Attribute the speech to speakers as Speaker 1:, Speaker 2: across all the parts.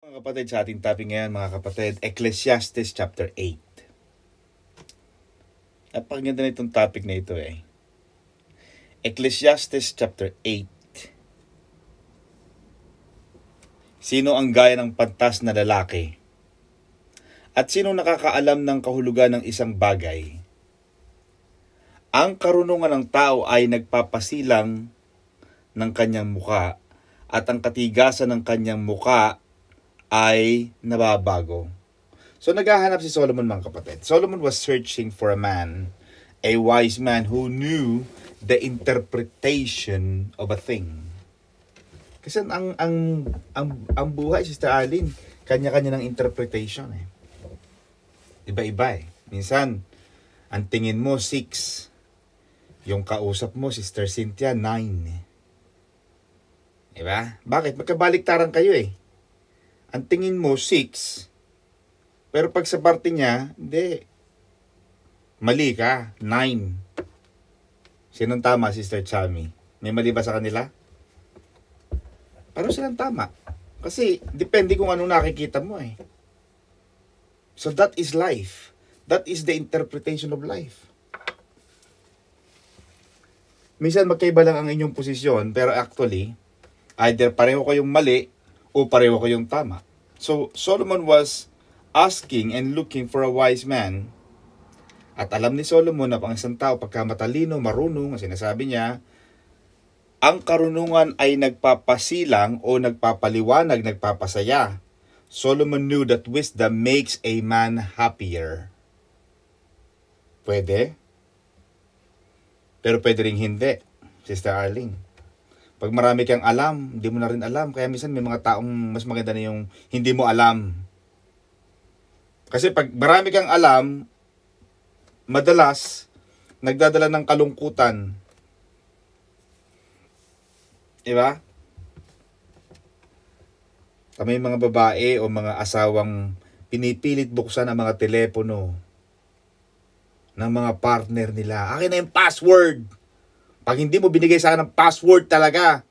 Speaker 1: Mga kapatid, sa ating topic ngayon, mga kapatid, Ecclesiastes chapter 8. Napakaganda na itong topic na ito eh. Ecclesiastes chapter 8. Sino ang gaya ng pantas na lalaki? At sino nakakaalam ng kahulugan ng isang bagay? Ang karunungan ng tao ay nagpapasilang ng kanyang muka, at ang katigasan ng kanyang muka ay nababago. So naghahanap si Solomon, mga kapatid. Solomon was searching for a man, a wise man who knew the interpretation of a thing. Kasi ang buhay, Sister Arlene, kanya-kanya ng interpretation eh. Iba-iba eh. Minsan, ang tingin mo 6. Yung kausap mo, Sister Cynthia, 9 eh. Diba? Bakit? Magkabaliktaran kayo eh. Ang tingin mo 6, pero pag sa parte niya, hindi. Mali ka, 9. Sinong tama, Sister Chami? May mali ba sa kanila? Paano silang tama? Kasi depende kung anong nakikita mo eh. So that is life. That is the interpretation of life. Minsan magkaiba lang ang inyong posisyon, pero actually, either pareho kayong mali o pareho kayong tama. So Solomon was asking and looking for a wise man. At alam ni Solomon na ang isang tao pagka matalino, marunong, ang sinasabi niya, ang karunungan ay nagpapasilang o nagpapaliwanag, nagpapasaya. Solomon knew that wisdom makes a man happier. Pwede? Pero pwede rin hindi, Sister Arlene. Pag marami kang alam, hindi mo na rin alam. Kaya minsan may mga taong mas maganda na yung hindi mo alam. Kasi pag marami kang alam, madalas, nagdadala ng kalungkutan. Diba? Kami mga babae o mga asawang pinipilit buksan ang mga telepono ng mga partner nila. Akin na yung password. Pag hindi mo binigay sa akin ng password talaga,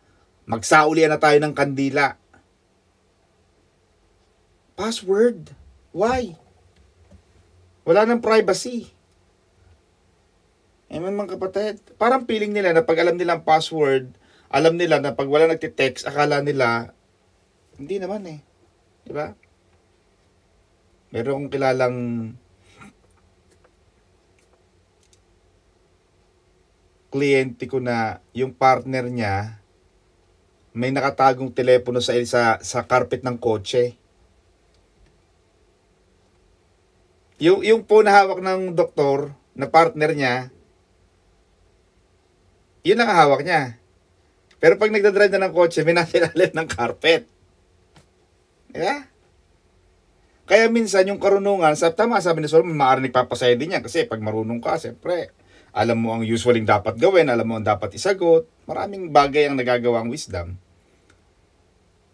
Speaker 1: magsaulian na tayo ng kandila. Password? Why? Wala nang privacy. Amen, mga kapatid. Parang feeling nila na pag alam nila ang password, alam nila na pag wala nagtitext, akala nila, hindi naman eh. Diba? Meron akong kilalang kliyente ko na yung partner niya may nakatagong telepono sa carpet ng kotse. Yung phone na hawak ng doktor na partner niya, yun ang hawak niya. Pero pag nagdadrive na ng kotse, may nasa ilalim ng carpet. Yeah? Kaya minsan yung karunungan, tama sabi ni Solomon, maaaring nagpapasaya din yan. Kasi pag marunong ka, siyempre, alam mo ang usually dapat gawin, alam mo ang dapat isagot. Maraming bagay ang nagagawa ang wisdom.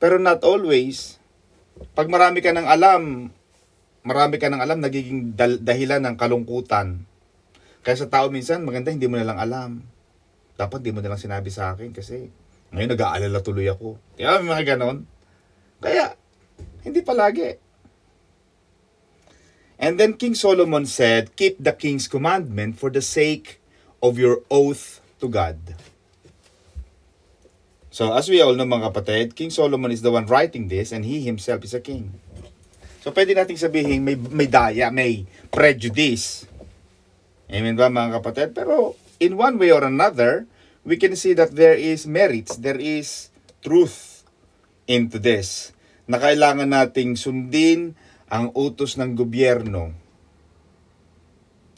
Speaker 1: Pero not always. Pag marami ka ng alam, nagiging dahilan ng kalungkutan. Kaya sa tao minsan, maganda hindi mo na lang alam. Dapat di mo na lang sinabi sa akin kasi ngayon nag-aalala tuloy ako. Kaya may mga ganon. Kaya, hindi palagi. And then King Solomon said, keep the king's commandment for the sake of your oath to God. So as we all know, mga kapatid, King Solomon is the one writing this and he himself is a king. So pwede nating sabihin may daya, may prejudice. Amen ba, mga kapatid? Pero in one way or another, we can see that there is merits, there is truth into this. Na kailangan nating sundin ang utos ng gobyerno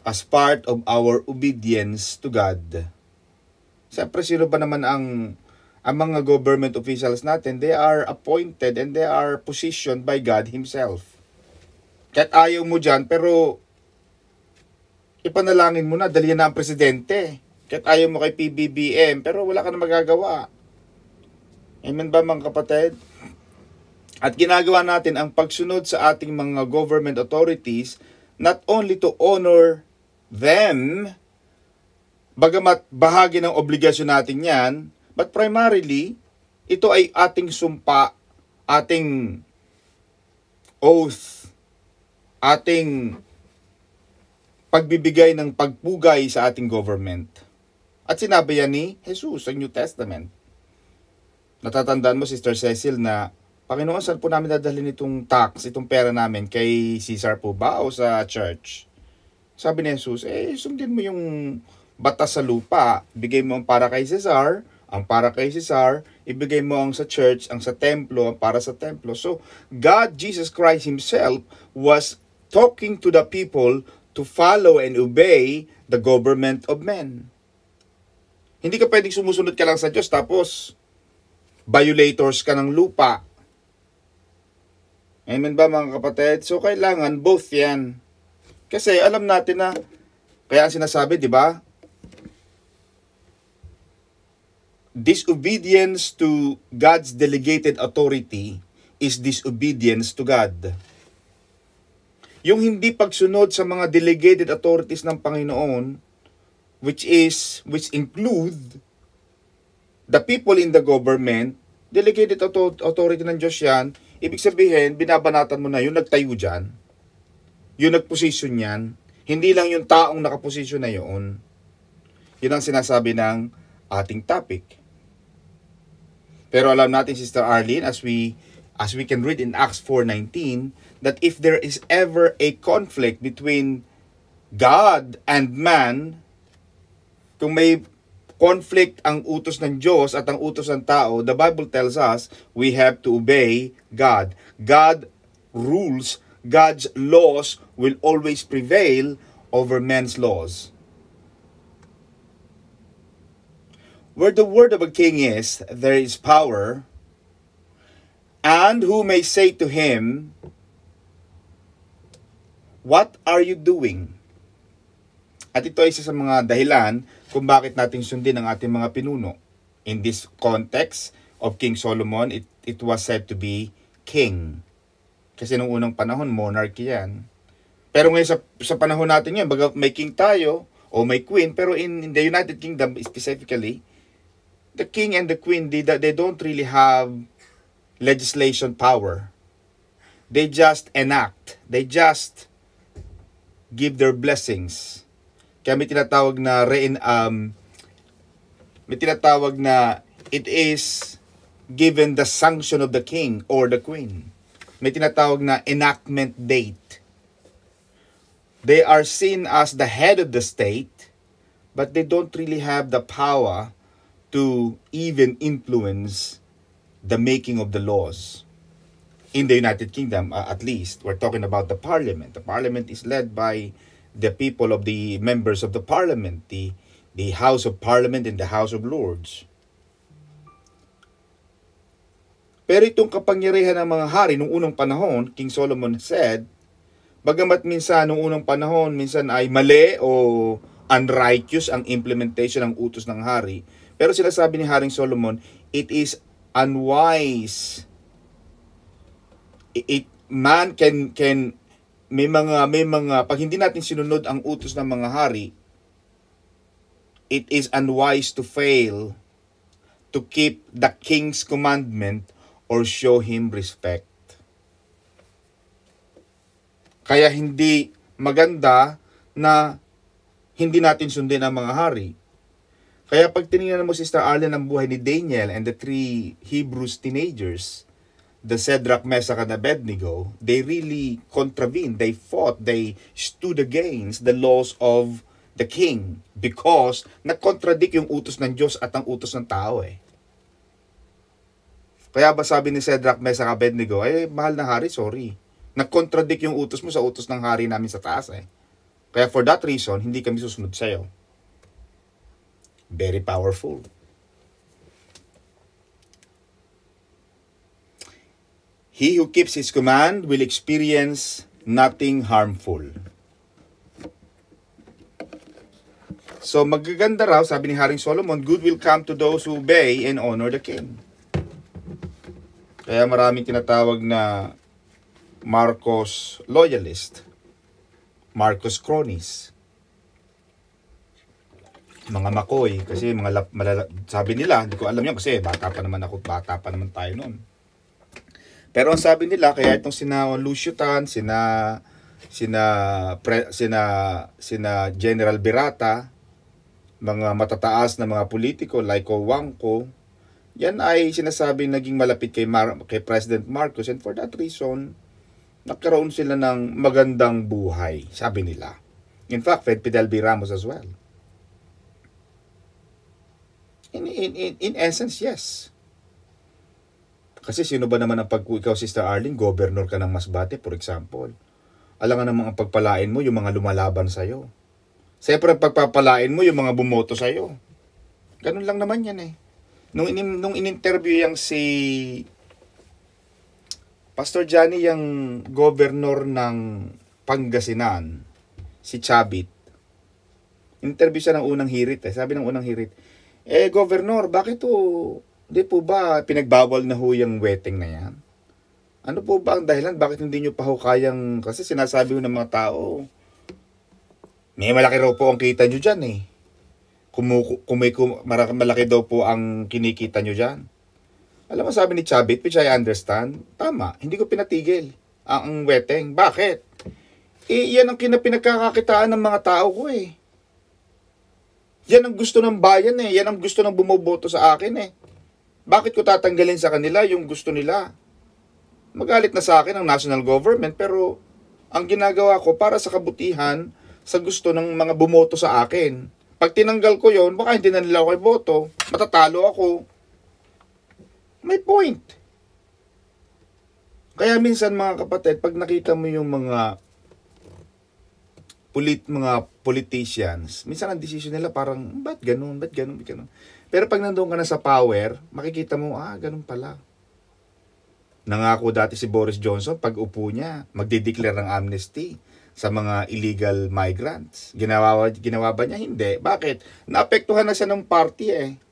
Speaker 1: as part of our obedience to God. Siyempre, sino ba naman ang mga government officials natin? They are appointed and they are positioned by God Himself. Kahit ayaw mo dyan, pero ipanalangin mo na, dali na ang presidente. Kahit ayaw mo kay PBBM, pero wala ka na magagawa. Amen ba, mga kapatid? At ginagawa natin ang pagsunod sa ating mga government authorities not only to honor them, bagamat bahagi ng obligasyon natin yan, but primarily, ito ay ating sumpa, ating oath, ating pagbibigay ng pagpugay sa ating government. At sinabi yan ni Jesus sa New Testament. Natatandaan mo, Sister Cecil, na Panginoon, saan po namin dadalhin itong tax, itong pera namin, kay Caesar po ba o sa church? Sabi ni Jesus, sundin mo yung batas sa lupa. Bigay mo ang para kay Caesar, ang para kay Caesar, ibigay mo ang sa church, ang sa templo, ang para sa templo. So, God, Jesus Christ Himself, was talking to the people to follow and obey the government of men. Hindi ka pwedeng sumusunod ka lang sa Diyos, tapos violators ka ng lupa. Amen ba mga kapatid? So, kailangan both yan. Kasi alam natin na, kaya ang sinasabi, di ba? Disobedience to God's delegated authority is disobedience to God. Yung hindi pagsunod sa mga delegated authorities ng Panginoon, which include the people in the government, delegated authority ng Diyos yan, ibig sabihin, binabanatan mo na yung nagtayo dyan, yung nagposisyon yan, hindi lang yung taong nakaposisyon na yun. Yun ang sinasabi ng ating topic. Pero alam natin, Sister Arlene, as we can read in Acts 4:19, that if there is ever a conflict between God and man, kung may conflict ang utos ng Diyos at ang utos ng tao, the Bible tells us we have to obey God. God rules, God's laws will always prevail over men's laws. Where the word of a king is, there is power, and who may say to him, "What are you doing?" At ito ay isa sa mga dahilan kung bakit natin sundin ang ating mga pinuno. In this context of King Solomon, it was said to be king. Kasi nung unang panahon, monarchy yan. Pero ngayon sa panahon natin yan, baga may king tayo o may queen, pero in the United Kingdom specifically, the king and the queen, they don't really have legislation power. They just enact. They just give their blessings. Kaya may tinatawag na it is given the sanction of the king or the queen. May tinatawag na enactment date. They are seen as the head of the state, but they don't really have the power to even influence the making of the laws. In the United Kingdom, at least, we're talking about the parliament. The parliament is led by the people of the members of the parliament, the House of Parliament and the House of Lords. Pero itong kapangyarihan ng mga hari nung unang panahon, King Solomon said, bagamat minsan nung unang panahon, minsan ay mali o unrighteous ang implementation ng utos ng hari, pero sinasabi ni Haring Solomon, it is unwise. Man can may mga pag hindi natin sinunod ang utos ng mga hari, it is unwise to fail to keep the king's commandment or show him respect. Kaya hindi maganda na hindi natin sundin ang mga hari. Kaya pag tinignan mo, Sister Arlene, ang buhay ni Daniel and the 3 Hebrews teenagers, the Shadrach, Meshach, and Abednego, they really contravened, they fought, they stood against the laws of the king because nag-contradict yung utos ng Diyos at ang utos ng tao eh. Kaya ba sabi ni Shadrach, Meshach, Abednego, mahal na hari, sorry. Nag-contradict yung utos mo sa utos ng hari namin sa taas eh. Kaya for that reason, hindi kami susunod sa'yo. Very powerful. He who keeps his command will experience nothing harmful. So magaganda raw, sabi ni Haring Solomon, good will come to those who obey and honor the king. Kaya maraming tinatawag na Marcos loyalist, Marcos cronies, mga makoy, kasi sabi nila, hindi ko alam yan kasi bata pa naman tayo noon. Pero ang sabi nila, kaya itong sina Lucio Tan, sina, sina General Berata, mga matataas na mga politiko like Wangko, yan ay sinasabi naging malapit kay President Marcos, and for that reason, nagkaroon sila ng magandang buhay, sabi nila. In fact, Fidel V. Ramos as well. In essence, yes. Kasi sino ba naman ang ikaw, Sister Arlene, governor ka ng Masbate, for example. Alam nga namang ang pagpalain mo, yung mga lumalaban sa'yo. Siyempre, pagpapalain mo, yung mga bumoto sa'yo. Ganun lang naman yan eh. Nung in-interview yang si Pastor Johnny, yung governor ng Pangasinan, si Chabit, interview siya ng unang hirit eh. Sabi ng unang hirit, governor, bakit di po ba pinagbawal na ho yung wedding na yan? Ano po ba ang dahilan? Bakit hindi nyo pa ho kayang, kasi sinasabi ho ng mga tao, may malaki raw po ang kita nyo dyan eh. Malaki daw po ang kinikita nyo dyan. Alam mo, sabi ni Chabit, which I understand, tama, hindi ko pinatigil ang wedding. Bakit? Yan ang pinagkakakitaan ng mga tao ko eh. Yan ang gusto ng bayan eh. Yan ang gusto ng bumoboto sa akin eh. Bakit ko tatanggalin sa kanila yung gusto nila? Magalit na sa akin ang national government, pero ang ginagawa ko para sa kabutihan, sa gusto ng mga bumoto sa akin. Pag tinanggal ko yon, baka hindi na nila ako iboto. Matatalo ako. May point. Kaya minsan mga kapatid, pag nakita mo yung mga politicians, minsan ang decision nila parang, ba't ganun? Pero pag nandoon ka na sa power, makikita mo, ganun pala. Nangako dati si Boris Johnson, pag upo niya, magdideclare ng amnesty sa mga illegal migrants. Ginawa ba niya? Hindi. Bakit? Naapektuhan na siya ng party eh.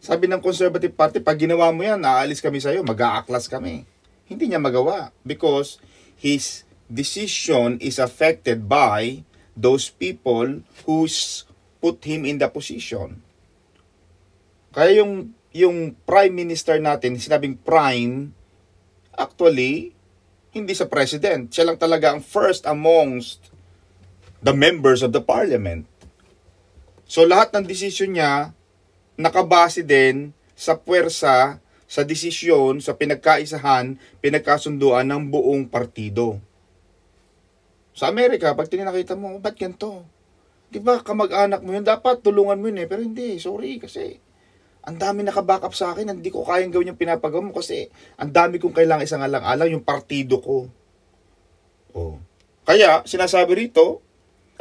Speaker 1: Sabi ng Conservative Party, pag ginawa mo yan, aalis kami sa'yo, mag-aaklas kami. Hindi niya magawa because his decision is affected by those people who's put him in the position. Kaya yung prime minister natin, sinabing prime, actually, hindi sa president. Siya lang talaga ang first amongst the members of the parliament. So lahat ng desisyon niya, nakabase din sa puwersa, sa desisyon, sa pinagkaisahan, pinagkasunduan ng buong partido. Sa Amerika, pag tinakita mo, ba't ganito? Diba, kamag-anak mo yun, dapat tulungan mo yun eh. Pero hindi, sorry, kasi ang dami naka-backup sa akin, hindi ko kayang gawin yung pinapagawa mo kasi ang dami kong kailangan isang alang-alang yung partido ko. Kaya, sinasabi rito,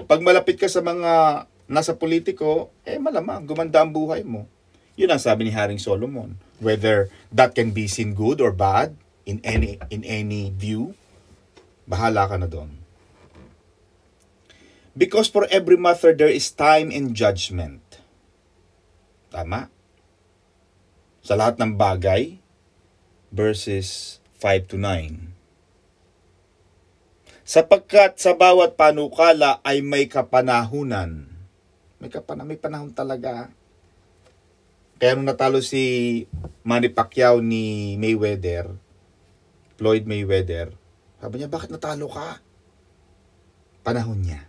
Speaker 1: pag malapit ka sa mga nasa politiko, malamang gumanda ang buhay mo. Yun ang sabi ni Haring Solomon. Whether that can be seen good or bad, in any view, bahala ka na doon. Because for every matter there is time and judgment. Tama? Sa lahat ng bagay, verses 5 to 9. Sapagkat sa bawat panukala ay may kapanahunan. May panahon talaga. Kaya nung natalo si Manny Pacquiao ni Floyd Mayweather, sabi niya, bakit natalo ka? Panahon niya.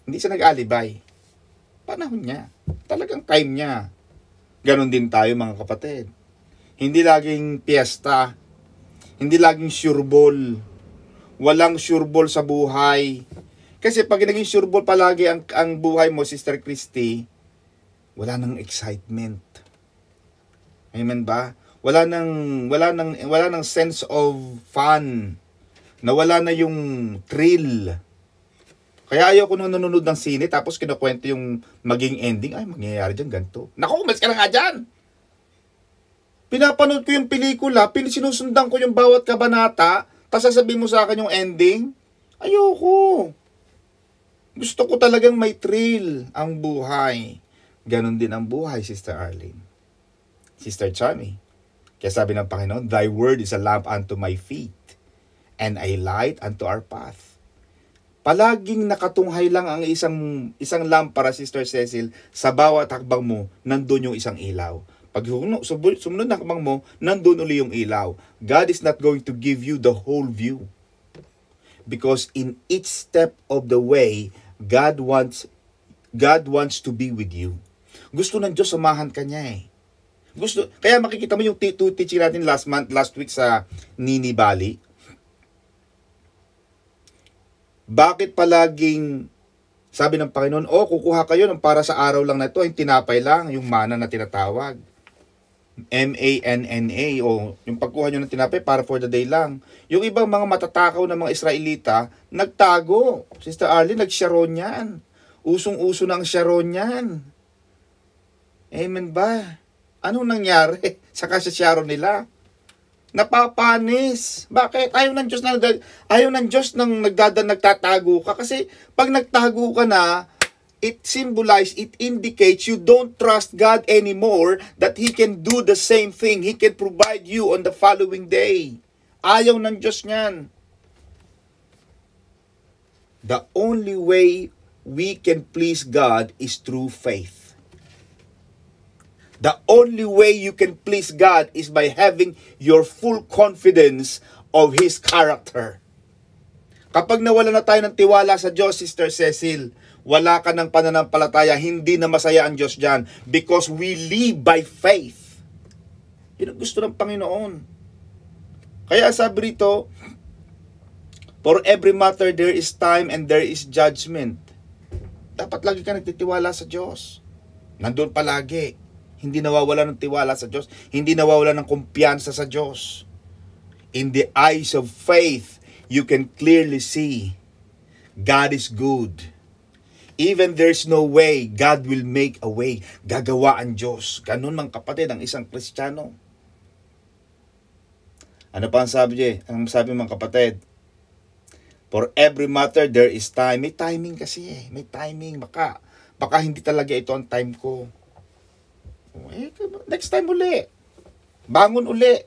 Speaker 1: Hindi siya nag-alibay. Panahon niya. Talagang time niya. Ganon din tayo mga kapatid. Hindi laging piyesta. Hindi laging sureball. Walang sureball sa buhay. Kasi pag naging sureball palagi ang buhay mo, Sister Christy, wala nang excitement. Amen ba? Wala nang sense of fun. Nawala na yung thrill. Kaya ayaw ko nung nanonood ng sine, tapos kinukwento yung maging ending, ay, mangyayari dyan, ganito. Naku, umalis ka na nga dyan! Pinapanood ko yung pelikula, sinusundan ko yung bawat kabanata, tapos sasabihin mo sa akin yung ending, ayoko. Gusto ko talagang may thrill ang buhay. Ganon din ang buhay, Sister Arlene. Sister Chami. Kaya sabi ng Panginoon, Thy word is a lamp unto my feet, and a light unto our path. Palaging nakatunghay lang ang isang lampara, Sister Cecil, sa bawat hakbang mo, nandun yung isang ilaw. Pag sumunod na kamang mo, nandun uli yung ilaw. God is not going to give you the whole view. Because in each step of the way, God wants to be with you. Gusto ng Diyos samahan ka niya eh. Kaya makikita mo yung teaching natin last week sa Nini Bali. Bakit palaging sabi ng Panginoon, kukuha kayo ng para sa araw lang na ito, yung tinapay lang, yung mana na tinatawag. MANNA, yung pagkuha nyo ng tinapay para for the day lang. Yung ibang mga matatakaw na mga Israelita, nagtago. Sister Arlene, nag-Sharon yan. Usong-uso na ang Sharon yan. Amen ba? Anong nangyari sa Sharon nila? Napapanis. Bakit? Ayaw ng Diyos nang nagtatago ka. Kasi pag nagtago ka na, it indicates you don't trust God anymore, that He can do the same thing. He can provide you on the following day. Ayaw ng Diyos niyan. The only way we can please God is through faith. The only way you can please God is by having your full confidence of His character. Kapag nawala na tayo ng tiwala sa Diyos, Sister Cecil, wala ka ng pananampalataya, hindi na masaya ang Diyos dyan, because we live by faith. Yun ang gusto ng Panginoon. Kaya sabi rito, for every matter there is time and there is judgment. Dapat lagi ka nagtitiwala sa Diyos. Nandun palagi. Hindi nawawala ng tiwala sa Diyos. Hindi nawawala ng kumpiyansa sa Diyos. In the eyes of faith, you can clearly see God is good. Even there's no way, God will make a way. Gagawa ang Diyos. Ganun mga kapatid ang isang Kristiyano. Ano pa ang sabi niya? Ang sabi mga kapatid? For every matter, there is time. May timing kasi eh. May timing. Baka hindi talaga ito ang time ko. Next time uli. Bangon uli.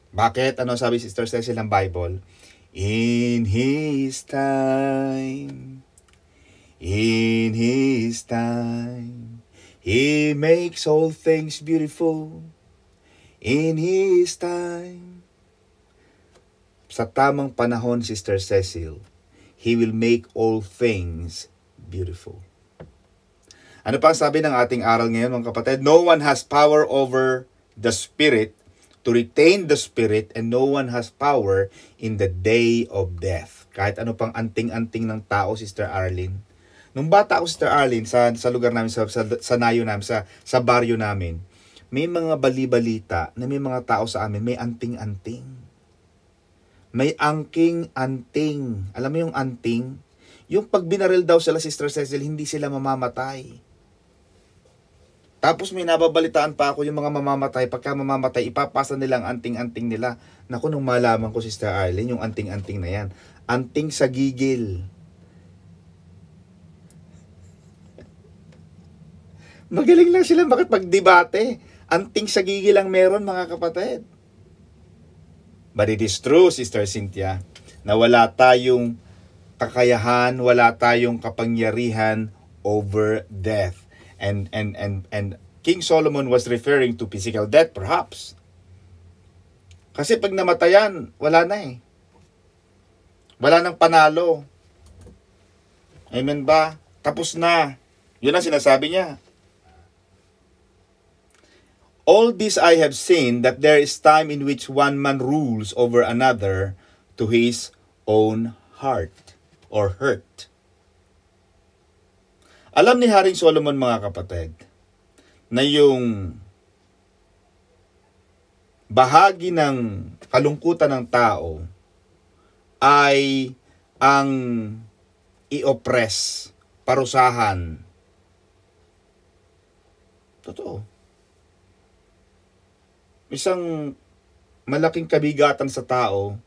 Speaker 1: Bakit? Ano sabi Sister Cecil ng Bible? In His time, He makes all things beautiful. In His time. Sa tamang panahon, Sister Cecil, He will make all things beautiful. Ano pa ang sabi ng ating aral ngayon, mga kapatid? No one has power over the Spirit to retain the Spirit, and no one has power in the day of death. Kahit ano pang anting-anting ng tao, Sister Arlene. Nung bata ako, Sister Arlene, sa lugar namin, sa nayo namin, sa baryo namin, may mga bali-balita na may mga tao sa amin, may anting-anting. May angking-anting. Alam mo yung anting? Yung pag binaril daw sila, Sister Cecil, hindi sila mamamatay. Tapos may nababalitaan pa ako yung mga mamamatay. Pagka mamamatay, ipapasa nila ang anting-anting nila. Naku, nung malaman ko, Sister Arlene, yung anting-anting na yan. Anting sa gigil. Magaling lang sila makipagdebate. Anting sa gigil ang meron, mga kapatid. But it is true, Sister Cynthia, na wala tayong kakayahan, wala tayong kapangyarihan over death. And King Solomon was referring to physical death, perhaps. Kasi pag namatayan, wala na eh. Wala nang panalo. Amen ba? Tapos na. Yun ang sinasabi niya. All this I have seen, that there is time in which one man rules over another to his own heart or hurt. Alam ni Haring Solomon, mga kapatid, na yung bahagi ng kalungkutan ng tao ay ang i-oppress, parusahan. Totoo. Isang malaking kabigatan sa tao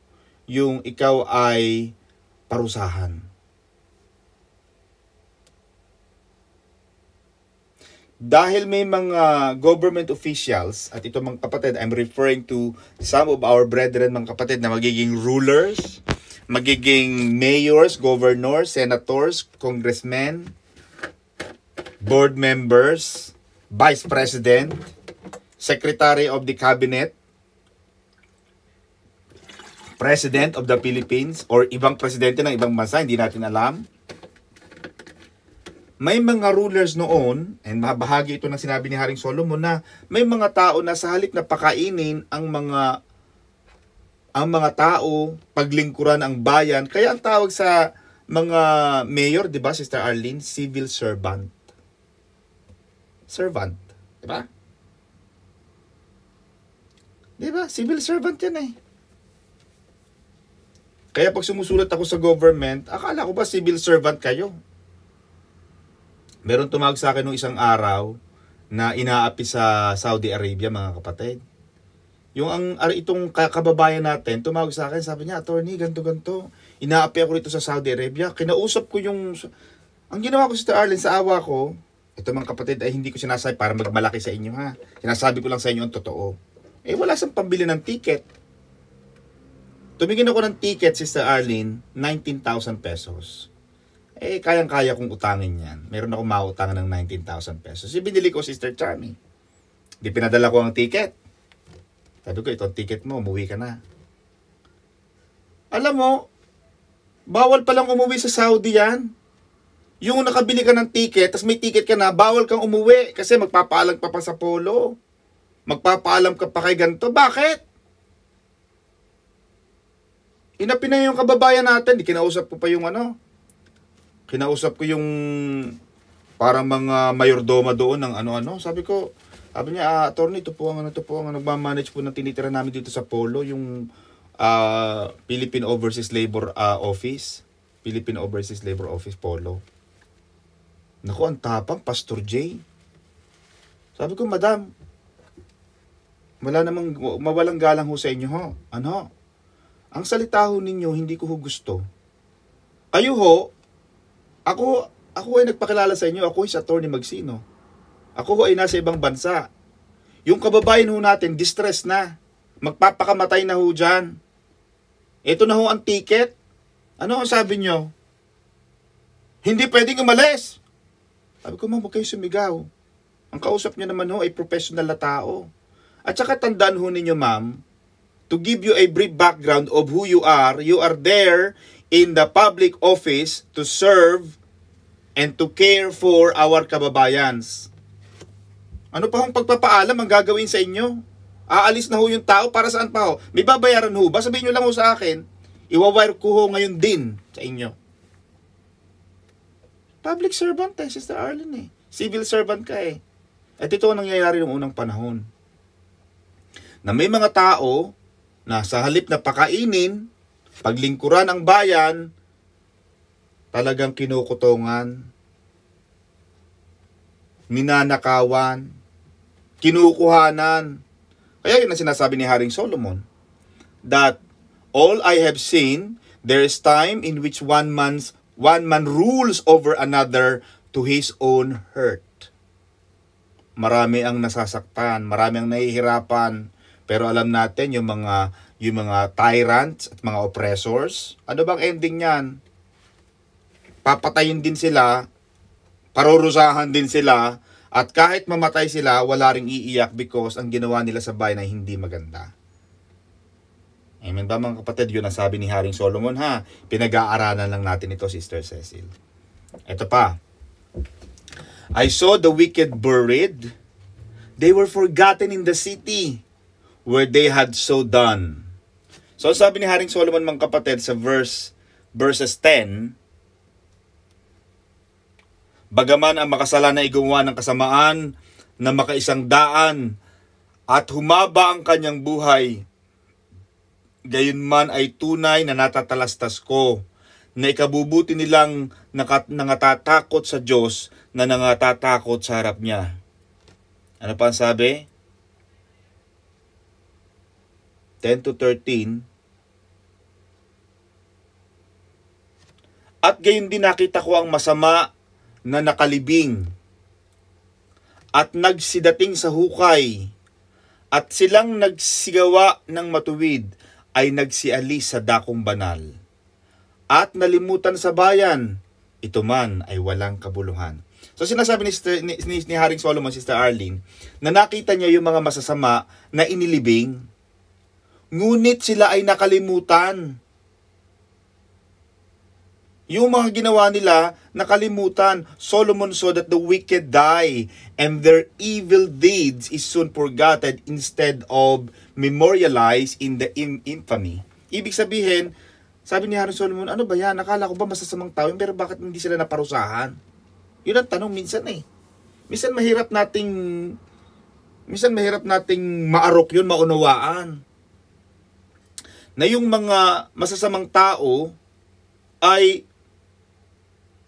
Speaker 1: yung ikaw ay parusahan. Dahil may mga government officials, at ito mga kapatid, I'm referring to some of our brethren, mga kapatid, na magiging rulers, magiging mayors, governors, senators, congressmen, board members, vice president, Secretary of the Cabinet, President of the Philippines, or ibang presidente ng ibang bansa, hindi natin alam. May mga rulers noon, and bahagi ito ng sinabi ni Haring Solomon, na may mga tao na sa halip na pakainin ang mga tao, paglingkuran ang bayan. Kaya ang tawag sa mga mayor, di ba, Sister Arlene, civil servant. Servant, di ba? Di ba? Civil servant yan eh. Kaya pag sumusulat ako sa government, akala ko ba civil servant kayo? Meron tumawag sa akin nung isang araw na inaapi sa Saudi Arabia, mga kapatid. Itong kababayan natin, tumawag sa akin, sabi niya, attorney, ganto-ganto. Inaapi ako rito sa Saudi Arabia. Kinausap ko ang ginawa ko, Sister Arlene, sa awa ko, ito mga kapatid, ay hindi ko sinasabi para magmalaki sa inyo, ha. Sinasabi ko lang sa inyo ang totoo. Wala sang pambili ng ticket. Tumingin ako ng ticket, Sister Arlene, 19,000 pesos. Kayang-kaya kong utangin yan. Meron akong mautangan ng 19,000 pesos. Binili ko, Sister Charmy. Di pinadala ko ang ticket. Sabi ko, itong ticket mo, umuwi ka na. Alam mo, bawal palang umuwi sa Saudi yan. Yung nakabili ka ng ticket, tas may ticket ka na, bawal kang umuwi. Kasi magpapaalam ka pa sa polo. Magpapaalam ka pa kay ganito. Bakit? Inapi na yung kababayan natin. Kinausap ko pa yung Kinausap ko yung parang mga mayordoma doon ng ano-ano. Sabi niya, attorney, ito po ang nagmamanage po ng tinitira namin dito sa Polo, yung Philippine Overseas Labor Office. Philippine Overseas Labor Office, Polo. Naku, ang tapang, Pastor J. Sabi ko, madam, mawalang galang ho sa inyo ho. Ano? Ang salita ho ninyo, hindi ko ho gusto. Kayo ho, Ako ay nagpakilala sa inyo. Ako ay si Attorney Magsino. Ako ay nasa ibang bansa. Yung kababayan ho natin, distress na. Magpapakamatay na ho dyan. Ito na ho ang ticket. Ano ang sabi nyo? Hindi pwedeng umalis. Sabi ko, ma'am, huwag kayo sumigaw. Ang kausap nyo naman ho ay professional na tao. At saka tandaan ho ninyo, ma'am, to give you a brief background of who you are there in the public office to serve and to care for our kababayans. Ano pa hong pagpapaalam ang gagawin sa inyo? Aalis na ho yung tao, para saan pa ho? May babayaran ho ba? Sabihin nyo lang ho sa akin, iwawire ko ho ngayon din sa inyo. Public servant Sister Arlene Civil servant ka At ito ang nangyayari noong unang panahon. Na may mga tao na sa halip na pakainin, paglingkuran ang bayan, talagang kinukutungan, ninanakawan, kinukuhanan. Kaya yun ang sinasabi ni Haring Solomon, that all I have seen, there is time in which one man rules over another to his own hurt. Marami ang nasasaktan, marami ang nahihirapan, pero alam natin yung mga tyrants at mga oppressors, ano bang ending niyan? Papatayin din sila, parurusahan din sila, at kahit mamatay sila, wala ring iiyak because ang ginawa nila sa bayan ay hindi maganda. Amen ba mga kapatid? Yun ang sabi ni Haring Solomon ha. Pinag-aaralan lang natin ito, Sister Cecil. Ito pa. I saw the wicked buried. They were forgotten in the city where they had so done. So sabi ni Haring Solomon mga kapatid sa verses 10, bagaman ang makasalan na igawa ng kasamaan na makaisang daan at humaba ang kanyang buhay, gayunman ay tunay na natatalastas ko na ikabubuti nilang nangatatakot sa Diyos na nangatatakot sa harap niya. Ano pa ang sabi? 10 to 13. At gayon din nakita ko ang masama na nakalibing at nagsidating sa hukay at silang nagsigawa ng matuwid ay nagsialis sa dakong banal at nalimutan sa bayan, ito man ay walang kabuluhan. So sinasabi ni Haring Solomon, Sister Arlene, na nakita niya yung mga masasama na inilibing, ngunit sila ay nakalimutan. Yung mga ginawa nila, nakalimutan. Solomon saw that the wicked die, and their evil deeds is soon forgotten instead of memorialized in the infamy. Ibig sabihin, sabi ni Haring Solomon, ano ba yan? Nakala ko ba masasamang tao, pero bakit hindi sila naparusahan? Yun ang tanong minsan eh. Minsan mahirap nating maarok yun, maunawaan. Na yung mga masasamang tao ay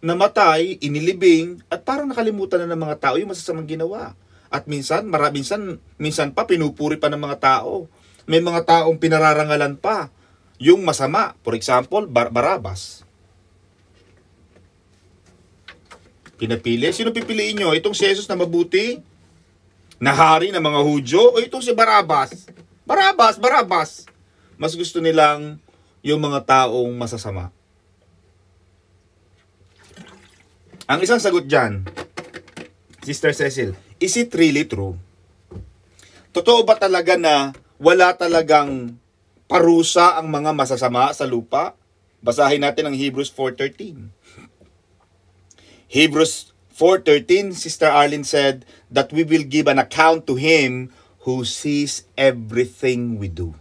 Speaker 1: namatay, inilibing, at parang nakalimutan na ng mga tao yung masasamang ginawa. At minsan pa pinupuri pa ng mga tao. May mga taong pinararangalan pa yung masama. For example, Barabas. Pinapili. Sino pipiliin nyo? Itong si Jesus na mabuti? Na hari ng mga Hudyo? O itong si Barabas? Barabas! Mas gusto nilang yung mga taong masasama. Ang isang sagot dyan, Sister Cecil, is it really true? Totoo ba talaga na wala talagang parusa ang mga masasama sa lupa? Basahin natin ang Hebrews 4:13. Hebrews 4:13, Sister Arlene said that we will give an account to Him who sees everything we do.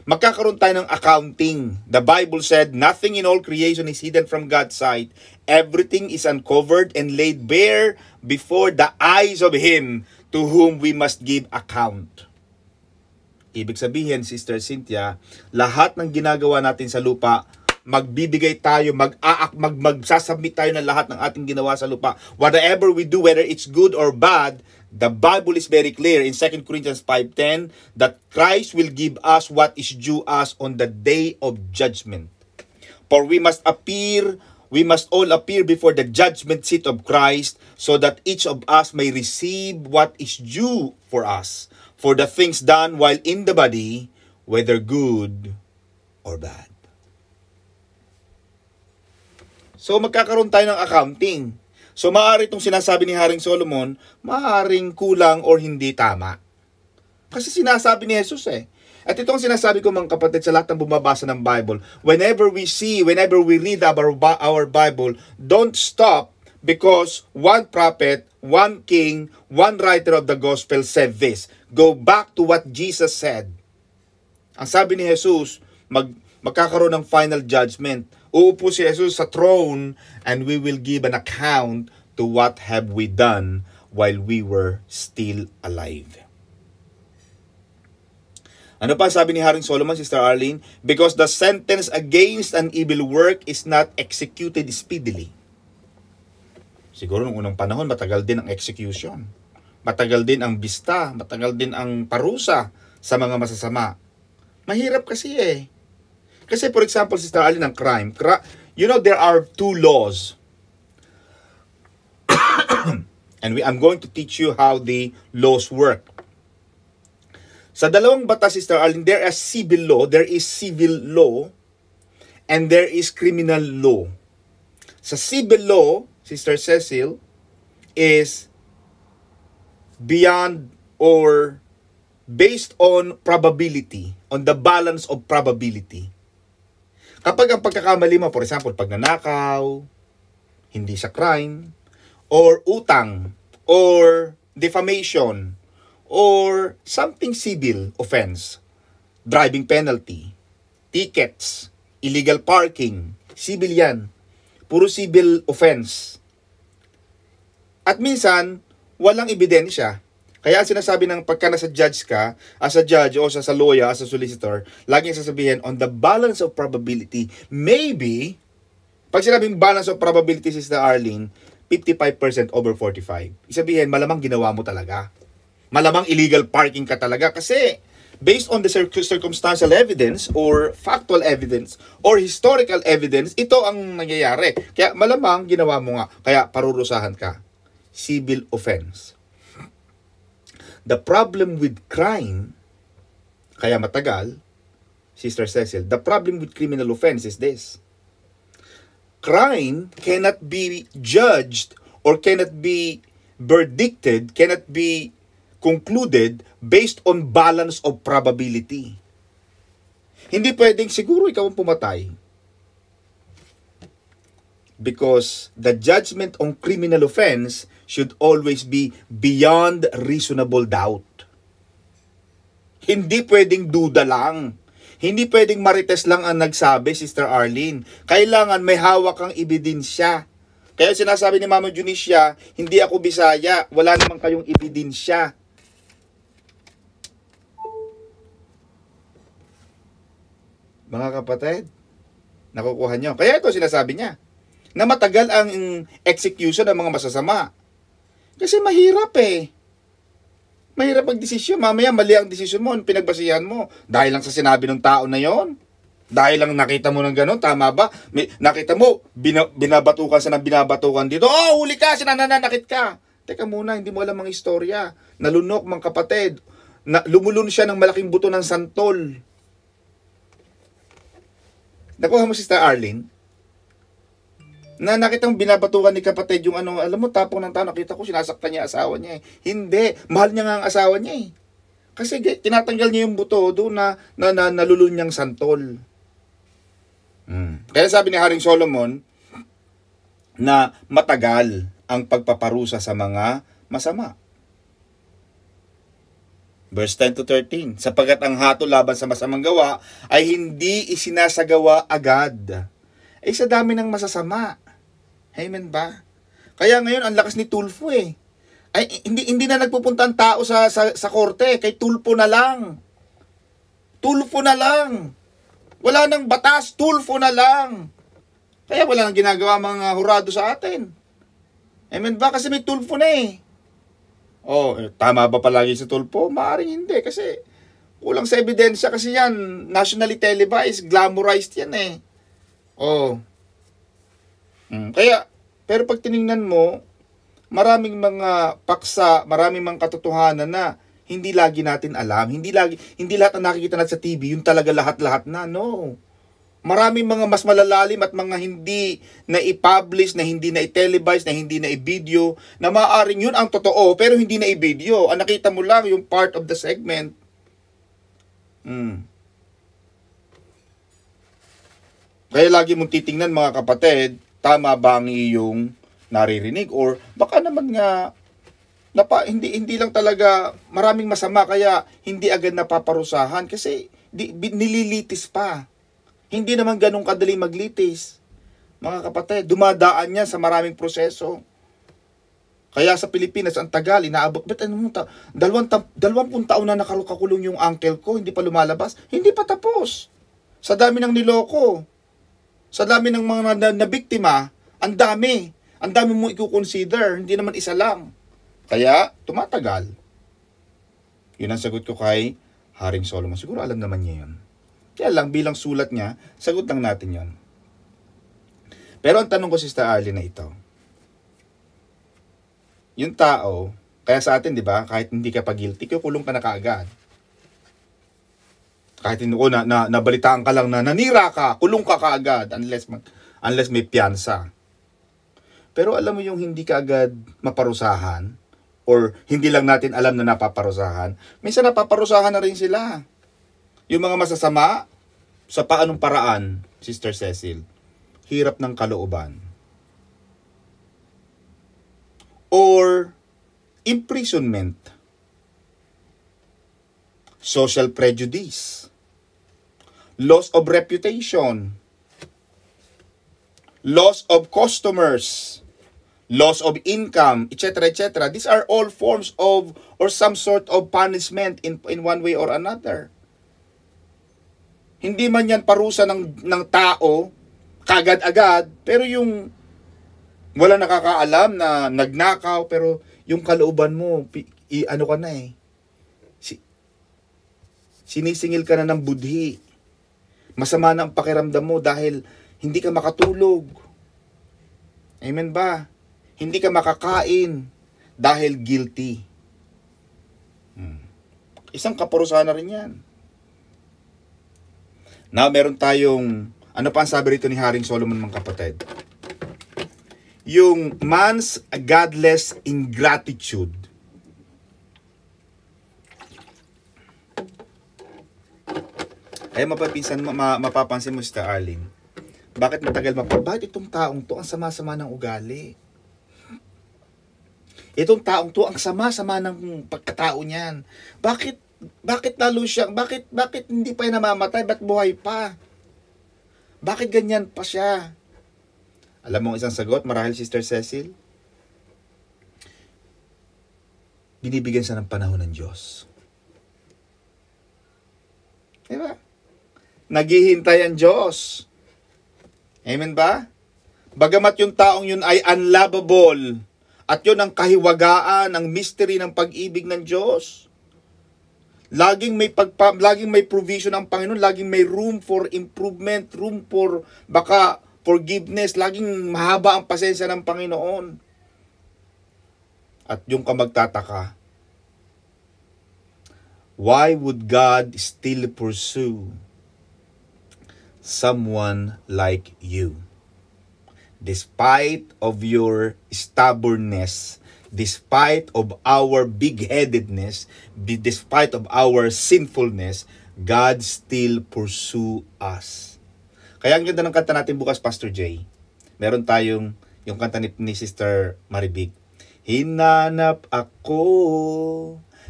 Speaker 1: Magkakaroon tayo ng accounting. The Bible said, nothing in all creation is hidden from God's sight. Everything is uncovered and laid bare before the eyes of Him to whom we must give account. Ibig sabihin, Sister Cynthia, lahat ng ginagawa natin sa lupa, magbibigay tayo, magsasubmit tayo ng lahat ng ating ginawa sa lupa. Whatever we do, whether it's good or bad, the Bible is very clear in 2 Corinthians 5:10 that Christ will give us what is due us on the day of judgment. For we must all appear before the judgment seat of Christ so that each of us may receive what is due for us for the things done while in the body, whether good or bad. So magkakaroon tayo ng accounting. So maaari itong sinasabi ni Haring Solomon, maaaring kulang or hindi tama. Kasi sinasabi ni Jesus eh. At itong sinasabi ko mga kapatid sa lahat ng bumabasa ng Bible, whenever we read our Bible, don't stop because one prophet, one king, one writer of the gospel said this. Go back to what Jesus said. Ang sabi ni Jesus, magkakaroon ng final judgment. Uupo si Jesus sa throne and we will give an account to what have we done while we were still alive. Ano pa sabi ni Haring Solomon, Sister Arlene? Because the sentence against an evil work is not executed speedily. Siguro nung unang panahon, matagal din ang execution. Matagal din ang bista, matagal din ang parusa sa mga masasama. Mahirap kasi eh. Kasi for example, Sister Arlene, ng crime. There are two laws. And I'm going to teach you how the laws work. Sa dalawang batas, Sister Arlene, there is civil law, and there is criminal law. Sa civil law, Sister Cecil, is beyond or based on probability, on the balance of probability. Kapag ang pagkakamali mo, for example, pagnanakaw, hindi sa crime, or utang, or defamation, or something civil offense, driving penalty, tickets, illegal parking, civil yan. Puro civil offense. At minsan, walang ebidensya. Kaya sinasabi ng pagka nasa judge ka, as a judge o sa lawyer, as a solicitor, laging sasabihin, on the balance of probability, maybe, pag sinabing balance of probability, Sister Arlene, 55% over 45. Isabihin, malamang ginawa mo talaga. Malamang illegal parking ka talaga kasi based on the circumstantial evidence or factual evidence or historical evidence, ito ang nangyayari. Kaya malamang ginawa mo nga. Kaya parurusahan ka. Civil offense. The problem with crime, kaya matagal, Sister Cecil, the problem with criminal offense is this. crime cannot be judged or cannot be verdicted, cannot be concluded based on balance of probability. Hindi pwedeng siguro ikaw ang pumatay. Because the judgment on criminal offense should always be beyond reasonable doubt. Hindi pwedeng duda lang. Hindi pwedeng marites lang ang nagsabi, Sister Arlene. Kailangan may hawak kang ebidensya. Kaya sinasabi ni Mama Junicia, hindi ako Bisaya, wala namang kayong ebidensya. Mga kapatid, nakukuha nyo. Kaya ito sinasabi niya, na matagal ang execution ng mga masasama. Kasi mahirap eh. Mahirap mag-desisyon. Mamaya mali ang desisyon mo, pinagbasihan mo. Dahil lang sa sinabi ng tao na yon. Dahil lang nakita mo ng gano'n, tama ba? Nakita mo, binabatukan sa ng binabatukan dito. Oh, huli ka, sinananakit ka. Teka muna, hindi mo alam ang istorya. Nalunok, mga kapatid. Lumulun siya ng malaking buto ng santol. Nakuha mo, Sister Arlene? Na nakita mo binabatukan ni kapatid yung ano, alam mo, tapong ng tao, nakita ko, sinasaktan niya asawa niya eh. Hindi, mahal niya nga ang asawa niya eh. Kasi tinatanggal niya yung buto doon na nalulun niyang santol. Kaya sabi ni Haring Solomon na matagal ang pagpaparusa sa mga masama. Verse 10 to 13. Sapagat ang hatol laban sa masamang gawa ay hindi isinasagawa agad. Eh sa dami ng masasama. Amen ba? Kaya ngayon ang lakas ni Tulfo eh. Ay hindi na nagpupunta ang tao sa korte, kay Tulfo na lang. Tulfo na lang. Wala nang batas, Tulfo na lang. Kaya wala nang ginagawa mga hurado sa atin. Amen ba? Kasi may Tulfo na eh. Oh, tama ba palagi si Tulfo? Maaring hindi kasi kulang sa ebidensya kasi yan. Nationally televised, glamorized yan eh. Oh. Kaya, pero pag tiningnan mo, maraming mga paksa, maraming mga katotohanan na hindi lagi natin alam. Hindi lahat na nakikita natin sa TV, yun talaga lahat-lahat na. No. Maraming mga mas malalalim at mga hindi na i-publish, na hindi na i-televise, na hindi na i-video, na maaaring yun ang totoo, pero hindi na i-video. Ang nakita mo lang yung part of the segment. Kaya lagi mong titingnan, mga kapatid, tama ba ang iyong naririnig? Or baka naman nga, hindi lang talaga maraming masama, kaya hindi agad napaparusahan. Kasi nililitis pa. Hindi naman ganun kadali maglitis. Mga kapatid, dumadaan niya sa maraming proseso. Kaya sa Pilipinas, ang tagal, inaabot. Ba't 20 taon na nakakulong yung uncle ko, hindi pa lumalabas. Hindi pa tapos. Sa dami ng niloko. Sa dami ng mga nabiktima, ang dami. Ang dami mong i-consider, hindi naman isa lang. Kaya, tumatagal. Yun ang sagot ko kay Haring Solomon. Siguro alam naman niya yun. Kaya lang, bilang sulat niya, sagot lang natin yon. Pero ang tanong ko, Sister Arlene, na ito. Yung tao, kaya sa atin, di ba, kahit hindi ka pa guilty, kukulong ka na kaagad. Kahit hindi ko nabalitaan ka lang na nanira ka, kulong ka kaagad, unless may piyansa. Pero alam mo yung hindi ka agad maparusahan, or hindi lang natin alam na napaparusahan, minsan napaparusahan na rin sila. Yung mga masasama, sa paanong paraan, Sister Cecil, hirap ng kalooban. Or imprisonment. Social prejudice. Loss of reputation. Loss of customers. Loss of income, etc., etc. These are all forms of or some sort of punishment in one way or another. Hindi man yan parusa ng tao kagad-agad, pero yung wala nakakaalam na nagnakaw, pero yung kalooban mo, ano ka na eh. Sinisingil ka na ng budhi. Masama na ang pakiramdam mo dahil hindi ka makatulog. Amen ba? Hindi ka makakain dahil guilty. Isang kaparusahan na rin yan. Now, meron tayong, ano pa ang sabi rito ni Haring Solomon, mga kapatid? yung man's godless ingratitude. Kaya mapapansin mo, Sister Arlene, bakit matagal bakit itong taong to ang sama-sama ng ugali? Itong taong to ang sama-sama ng pagkatao niyan. Bakit lalo siya, bakit hindi pa yan namamatay, ba't buhay pa? Bakit ganyan pa siya? Alam mo isang sagot, marahil Sister Cecil? Binibigyan siya ng panahon ng Diyos. Diba? Naghihintay ang Diyos. Amen ba? Bagamat yung taong yun ay unlovable, at yun ang kahiwagaan, ang mystery ng pag-ibig ng Diyos. Laging may provision ng Panginoon, laging may room for improvement, room for baka forgiveness, laging mahaba ang pasensya ng Panginoon. At yung ka magtataka, why would God still pursue someone like you? Despite of your stubbornness, despite of our big-headedness, despite of our sinfulness, God still pursue us. Kaya ang ganda ng kanta natin bukas, Pastor Jay. Meron tayong yung kanta ni Sister Maribig. Hinanap ako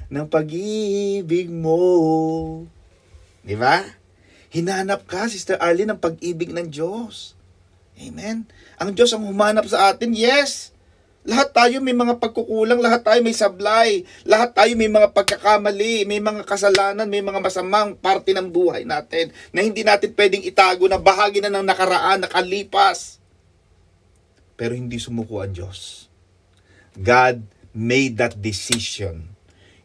Speaker 1: ng pag-ibig mo. Di ba? Hinanap ka, Sister Arlene, ng pag-ibig ng Diyos. Amen. Ang Diyos ang humanap sa atin, yes. Lahat tayo may mga pagkukulang, lahat tayo may sablay, lahat tayo may mga pagkakamali, may mga kasalanan, may mga masamang parte ng buhay natin na hindi natin pwedeng itago, na bahagi na ng nakaraan, nakalipas. Pero hindi sumuko ang Diyos. God made that decision.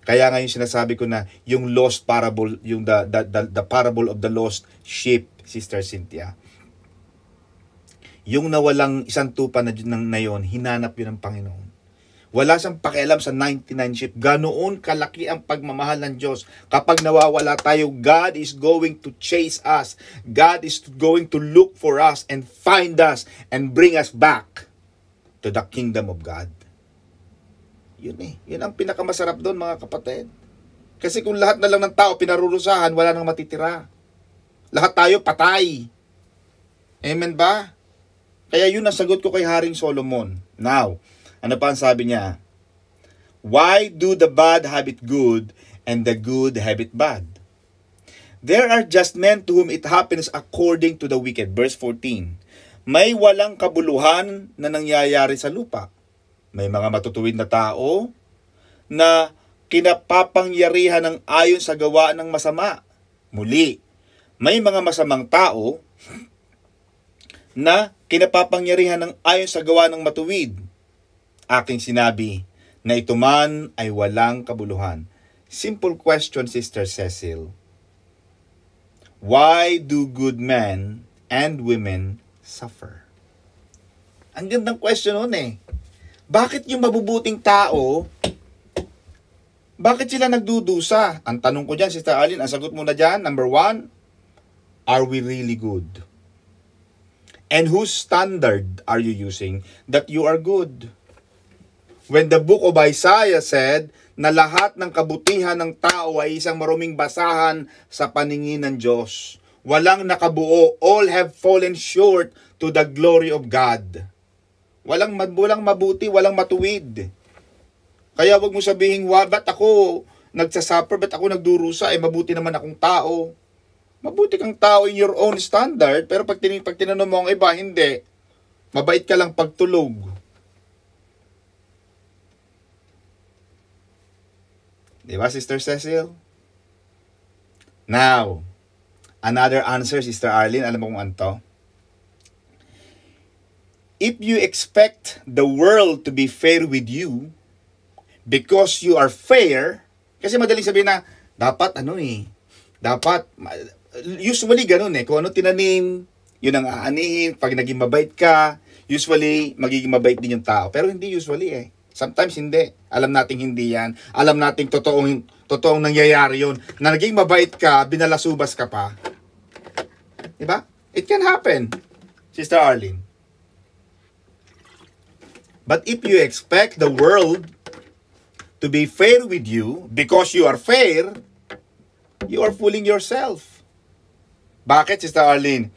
Speaker 1: Kaya ngayon sinasabi ko na yung lost parable, yung the parable of the lost sheep, Sister Cynthia. Yung nawalang isang tupa na yon, hinanap yun ng Panginoon. Wala siyang pakialam sa 99 sheep. Ganoon kalaki ang pagmamahal ng Diyos. Kapag nawawala tayo, God is going to chase us. God is going to look for us and find us and bring us back to the kingdom of God. Yun Yun ang pinakamasarap doon, mga kapatid. Kasi kung lahat na lang ng tao pinarurusahan, wala nang matitira. Lahat tayo patay. Amen ba? Kaya yun ang sagot ko kay Haring Solomon. Now, ano pa ang sabi niya? Why do the bad have it good and the good have it bad? There are just men to whom it happens according to the wicked. Verse 14. May walang kabuluhan na nangyayari sa lupa. May mga matutuwid na tao na kinapapangyarihan ng ayon sa gawa ng masama. Muli, may mga masamang tao na kinapapangyarihan ng ayon sa gawa ng matuwid. Aking sinabi na ito man ay walang kabuluhan. Simple question, Sister Cecil. Why do good men and women suffer? Ang gandang question nun Bakit yung mabubuting tao, bakit sila nagdudusa? Ang tanong ko dyan, Sister Arlene, ang sagot mo na dyan, number 1, are we really good? And whose standard are you using that you are good? When the book of Isaiah said na lahat ng kabutihan ng tao ay isang maruming basahan sa paningin ng Diyos. Walang nakabuo. All have fallen short to the glory of God. Walang mabuti, walang matuwid. Kaya wag mo sabihin, ba't ako nagsasuffer, ba't ako nagdurusa, mabuti naman akong tao. Mabuti kang tao in your own standard, pero pag tinanong mo ang iba, hindi. Mabait ka lang pagtulog. Di ba, Sister Cecil? Now, another answer, Sister Arlene, alam mo kung ano to? If you expect the world to be fair with you, because you are fair, kasi madaling sabihin na, dapat dapat, usually ganun kung ano tinanim, yun ang aanihin. Pag naging mabait ka, usually magiging mabait din yung tao. Pero hindi usually Sometimes hindi. Alam nating hindi yan. Alam nating totoong nangyayari yun. Na naging mabait ka, binalasubas ka pa. Diba? It can happen, Sister Arlene. But if you expect the world to be fair with you because you are fair, you are fooling yourself. Bakit, Sister Arlene?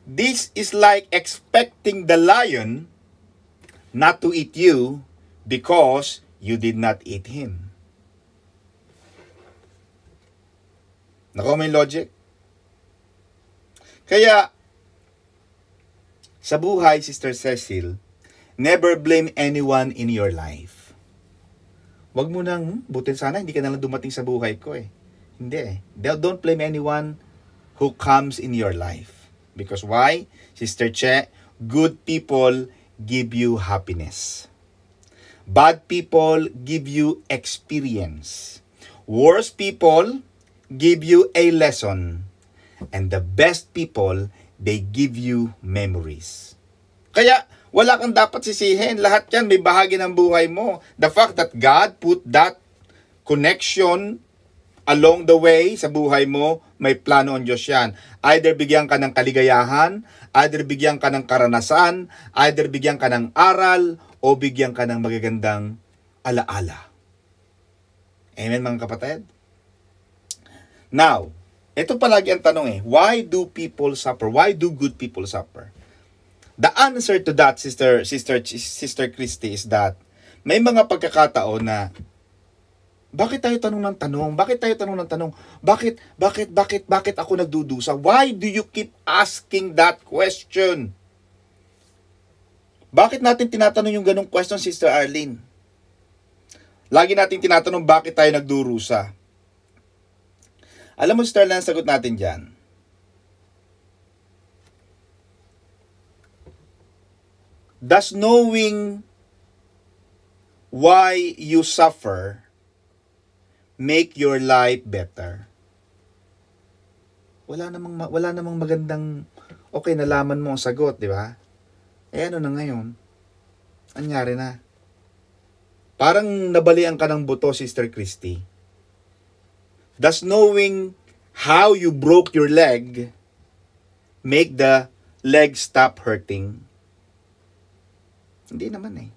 Speaker 1: This is like expecting the lion not to eat you because you did not eat him. Nako, may logic? Kaya, sa buhay, Sister Cecil, never blame anyone in your life. Wag mo nang, butin sana, hindi ka nalang dumating sa buhay ko eh. Hindi eh. Don't blame anyone who comes in your life. Because why? Sister Che, good people give you happiness. Bad people give you experience. Worse people give you a lesson. And the best people, they give you memories. Kaya, wala kang dapat sisihin. Lahat yan, may bahagi ng buhay mo. The fact that God put that connection along the way sa buhay mo, may plano ang Diyos yan. Either bigyan ka ng kaligayahan, either bigyan ka ng karanasan, either bigyan ka ng aral, o bigyan ka ng magagandang alaala. Amen, mga kapatid? Now, ito palagi ang tanong eh, why do people suffer? Why do good people suffer? The answer to that, Sister Christy, is that may mga pagkakataon na bakit tayo tanong ng tanong? Bakit tayo tanong ng tanong? Bakit ako nagdudusa? Why do you keep asking that question? Bakit natin tinatanong yung ganong question, Sister Arlene? Lagi natin tinatanong bakit tayo nagdurusa. Alam mo, Sister Arlene, sagot natin dyan. Does knowing why you suffer make your life better? Wala namang magandang, okay, nalaman mo ang sagot, di ba? Eh ano na ngayon? Anyari na? Parang nabalian ka ng buto, Sister Christy. Does knowing how you broke your leg make the leg stop hurting? Hindi naman eh.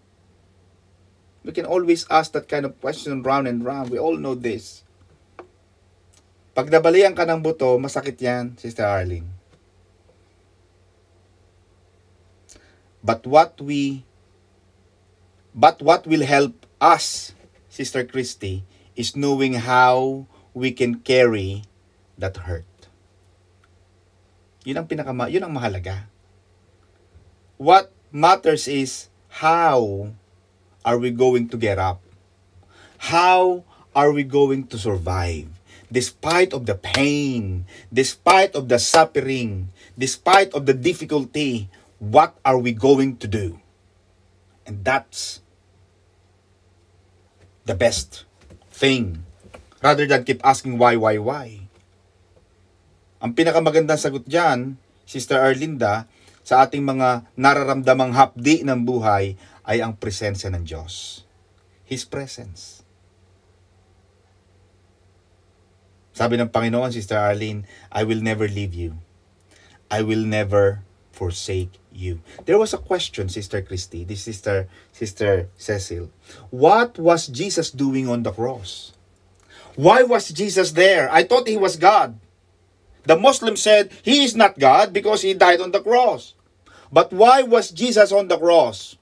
Speaker 1: We can always ask that kind of question round and round. We all know this. Pag nabalian ka ng buto, masakit yan, Sister Arlene. But what will help us, Sister Christy, is knowing how we can carry that hurt. Yun ang mahalaga. What matters is how are we going to get up? How are we going to survive? Despite of the pain, despite of the suffering, despite of the difficulty, what are we going to do? And that's the best thing. Rather than keep asking why. Ang pinakamagandang sagot dyan, Sister Arlinda, sa ating mga nararamdamang hapdi ng buhay ay ang presensya ng Diyos. His presence. Sabi ng Panginoon, Sister Arlene, I will never leave you. I will never forsake you. There was a question, Sister Christy, this Sister Cecil. What was Jesus doing on the cross? Why was Jesus there? I thought he was God. The Muslims said he is not God because he died on the cross. But why was Jesus on the cross?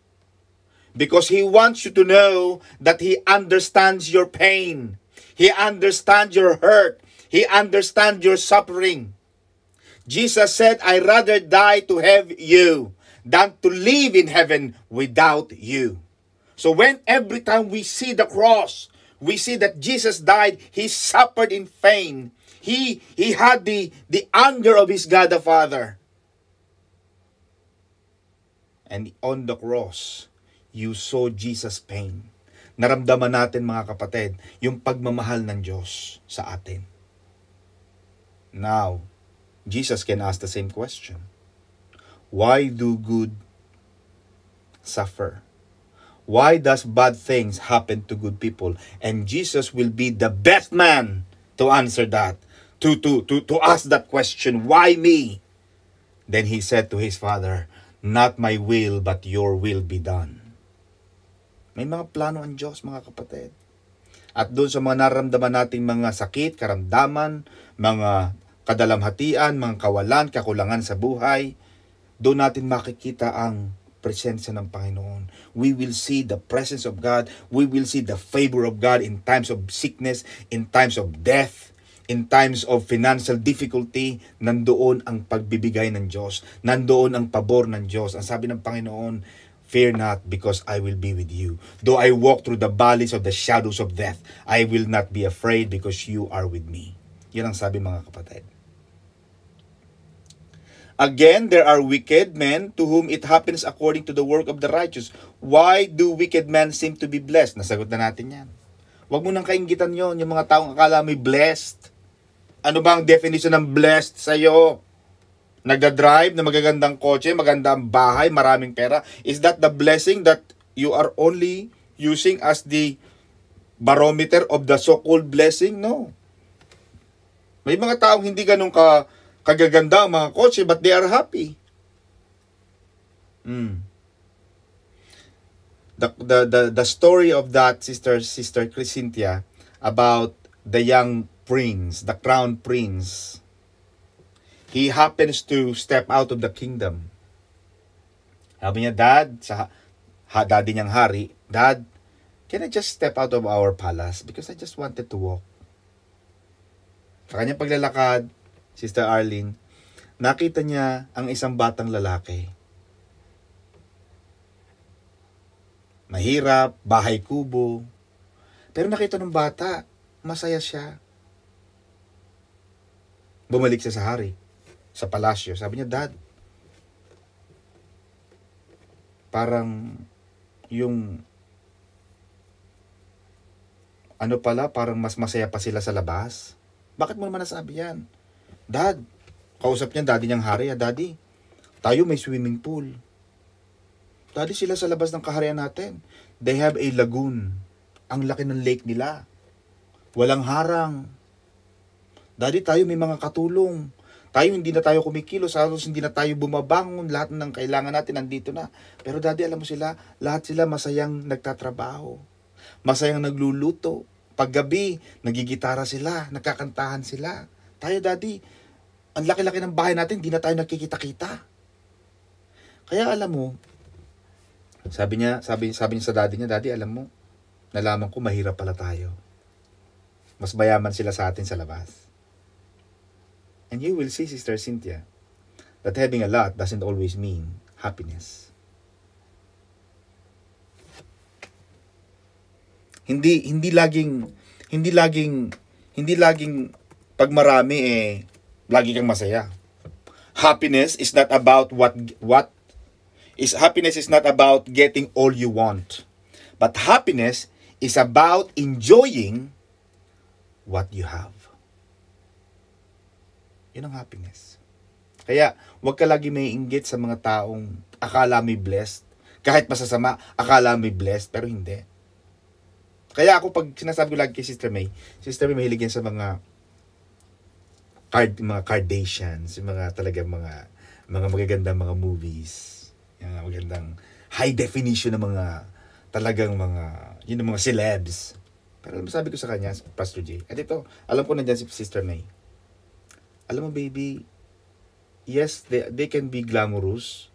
Speaker 1: Because he wants you to know that he understands your pain. He understands your hurt. He understands your suffering. Jesus said, I'd rather die to have you than to live in heaven without you. So when every time we see the cross, we see that Jesus died, he suffered in pain. He had the anger of his God the Father. And on the cross, you saw Jesus' pain. Naramdaman natin, mga kapatid, yung pagmamahal ng Diyos sa atin. Now, Jesus can ask the same question. Why do good suffer? Why does bad things happen to good people? And Jesus will be the best man to answer that. To ask that question, why me? Then he said to his Father, not my will, but your will be done. May mga plano ang Diyos, mga kapatid. At doon sa mga nararamdaman nating mga sakit, karamdaman, mga kadalamhatian, mga kawalan, kakulangan sa buhay, doon natin makikita ang presensya ng Panginoon. We will see the presence of God. We will see the favor of God in times of sickness, in times of death, in times of financial difficulty. Nandoon ang pagbibigay ng Diyos. Nandoon ang pabor ng Diyos. Ang sabi ng Panginoon, fear not, because I will be with you. Though I walk through the valleys of the shadows of death, I will not be afraid because you are with me. Yan ang sabi, mga kapatid. Again, there are wicked men to whom it happens according to the work of the righteous. Why do wicked men seem to be blessed? Nasagot na natin yan. Huwag mo nang kainggitan yon, yung mga taong akala may blessed. Ano ba ang definition ng blessed sa'yo? Nagda-drive na magagandang kotse, magandang bahay, maraming pera. Is that the blessing that you are only using as the barometer of the so-called blessing? No. May mga taong hindi ganun kagaganda ang mga kotse, but they are happy. The story of that Sister Cynthia about the young prince, the crown prince. He happens to step out of the kingdom. Sabi niya, Dad, sa daddy niyang hari, Dad, can I just step out of our palace? Because I just wanted to walk. Sa kanyang paglalakad, Sister Arlene, nakita niya ang isang batang lalaki. Mahirap, bahay kubo. Pero nakita ng bata, masaya siya. Bumalik siya sa hari, sa palasyo. Sabi niya, Dad, parang yung parang mas masaya pa sila sa labas. Bakit mo naman nasabi yan? Dad, kausap niya daddy niyang hari, Daddy, tayo may swimming pool. Daddy, sila sa labas ng kaharian natin, they have a lagoon. Ang laki ng lake nila. Walang harang. Daddy, tayo may mga katulong. Tayo hindi na tayo kumikilos, halos hindi na tayo bumabangon, lahat ng kailangan natin nandito na. Pero Daddy, alam mo sila, lahat sila masayang nagtatrabaho. Masayang nagluluto. Paggabi, nagigitara sila, nagkakantahan sila. Tayo, Daddy, ang laki-laki ng bahay natin, hindi na tayo nakikita-kita. Kaya alam mo, sabi niya sa daddy niya, Daddy, alam mo, nalaman ko mahirap pala tayo. Mas mayaman sila sa atin sa labas. And you will see, Sister Cynthia, that having a lot doesn't always mean happiness. Hindi laging pag marami lagi kang masaya. Happiness is not about happiness is not about getting all you want. But happiness is about enjoying what you have. Yun ang happiness. Kaya, huwag ka lagi may inggit sa mga taong akala may blessed. Kahit masasama, akala may blessed, pero hindi. Kaya ako, pag sinasabi ko lagi kay Sister May mahilig yan sa mga Kardashians, yung mga talagang mga magagandang mga movies, yung mga magandang high definition na mga talagang yun ang mga celebs. Pero sabi ko sa kanya, Pastor J, at ito, alam ko nandyan si Sister May. Alam mo, baby, yes, they can be glamorous,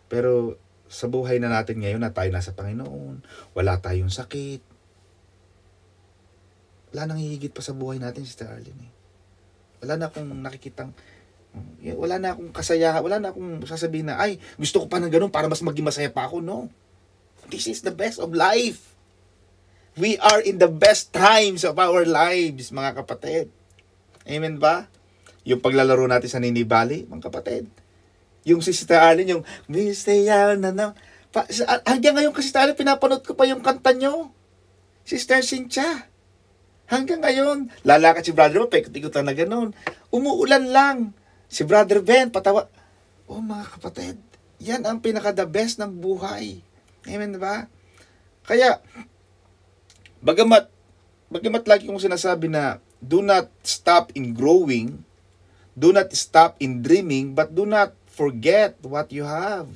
Speaker 1: pero sa buhay na natin ngayon na tayo nasa Panginoon, wala tayong sakit, wala nang hihigit pa sa buhay natin, Sister Arlene. Wala na akong nakikitang, wala na akong kasayahan, wala na akong sasabihin na, ay, gusto ko pa ng ganun para mas maging masaya pa ako. No. This is the best of life. We are in the best times of our lives, mga kapatid. Amen ba? Yung paglalaro natin sa Nini Valley, mga kapatid. Yung si Sister Arlene, yung Stay out na na. Hanggang ngayon kasi Sister Arlene, pinapanood ko pa yung kanta nyo. Sister Cynthia. Hanggang ngayon, lalakad si Brother Ben, paikot-ikot lang na ganun. Umuulan lang. Si Brother Ben, patawa. Oh mga kapatid, yan ang pinaka-the best ng buhay. Amen ba? Kaya, bagamat lagi kong sinasabi na, do not stop in growing, do not stop in dreaming, but do not forget what you have.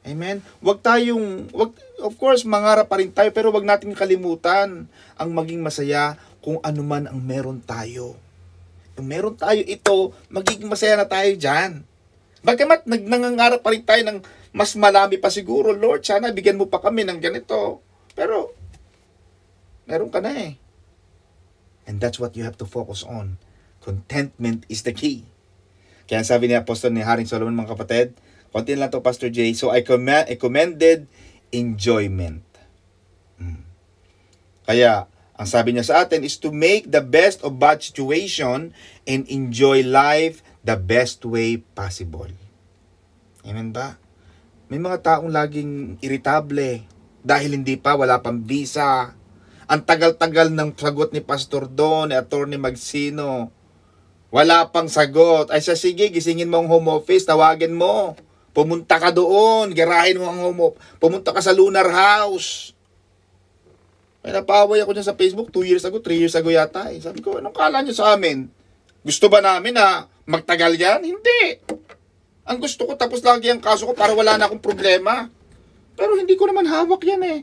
Speaker 1: Amen? Of course, mangarap pa rin tayo, pero wag natin kalimutan ang maging masaya kung ano man ang meron tayo. Kung meron tayo ito, magiging masaya na tayo dyan. Bagamat nangangarap pa rin tayo ng mas malami pa siguro, Lord, sana bigyan mo pa kami ng ganito. Pero, meron ka na eh. And that's what you have to focus on. Contentment is the key. Kaya sabi ni Apostol ni Haring Solomon, mga kapatid, konti lang to, Pastor Jay. So I commended enjoyment. Kaya, ang sabi niya sa atin is to make the best of bad situation and enjoy life the best way possible. Amen ba? May mga taong laging iritable dahil wala pang visa. Ang tagal-tagal ng sagot ni Pastor Don, ni Attorney Magsino. Wala pang sagot. Ay sige, gisingin mo ang home office, tawagin mo. Pumunta ka doon, girahin mo ang home office. Pumunta ka sa Lunar House. May napaway ako dyan sa Facebook 2 years ago, 3 years ago yata. Sabi ko, anong kala nyo sa amin? Gusto ba namin na magtagal yan? Hindi. Ang gusto ko, tapos lagi ang kaso ko para wala na akong problema. Pero hindi ko naman hawak yan eh.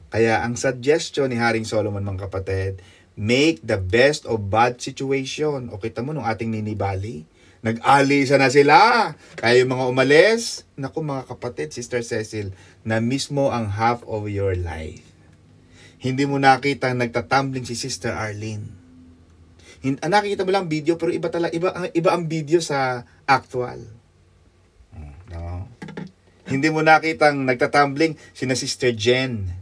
Speaker 1: Kaya ang suggestion ni Haring Solomon, mga kapatid, make the best of bad situation. O kita mo nung ating ninibali, nag-alisa na sila. Kaya yung mga umalis, naku mga kapatid, Sister Cecil, na mismo ang half of your life. Hindi mo nakita nagtatumbling si Sister Arlene. Nakikita mo lang video, pero iba ang video sa actual. No. Hindi mo nakitang nagtatumbling sina Sister Jen.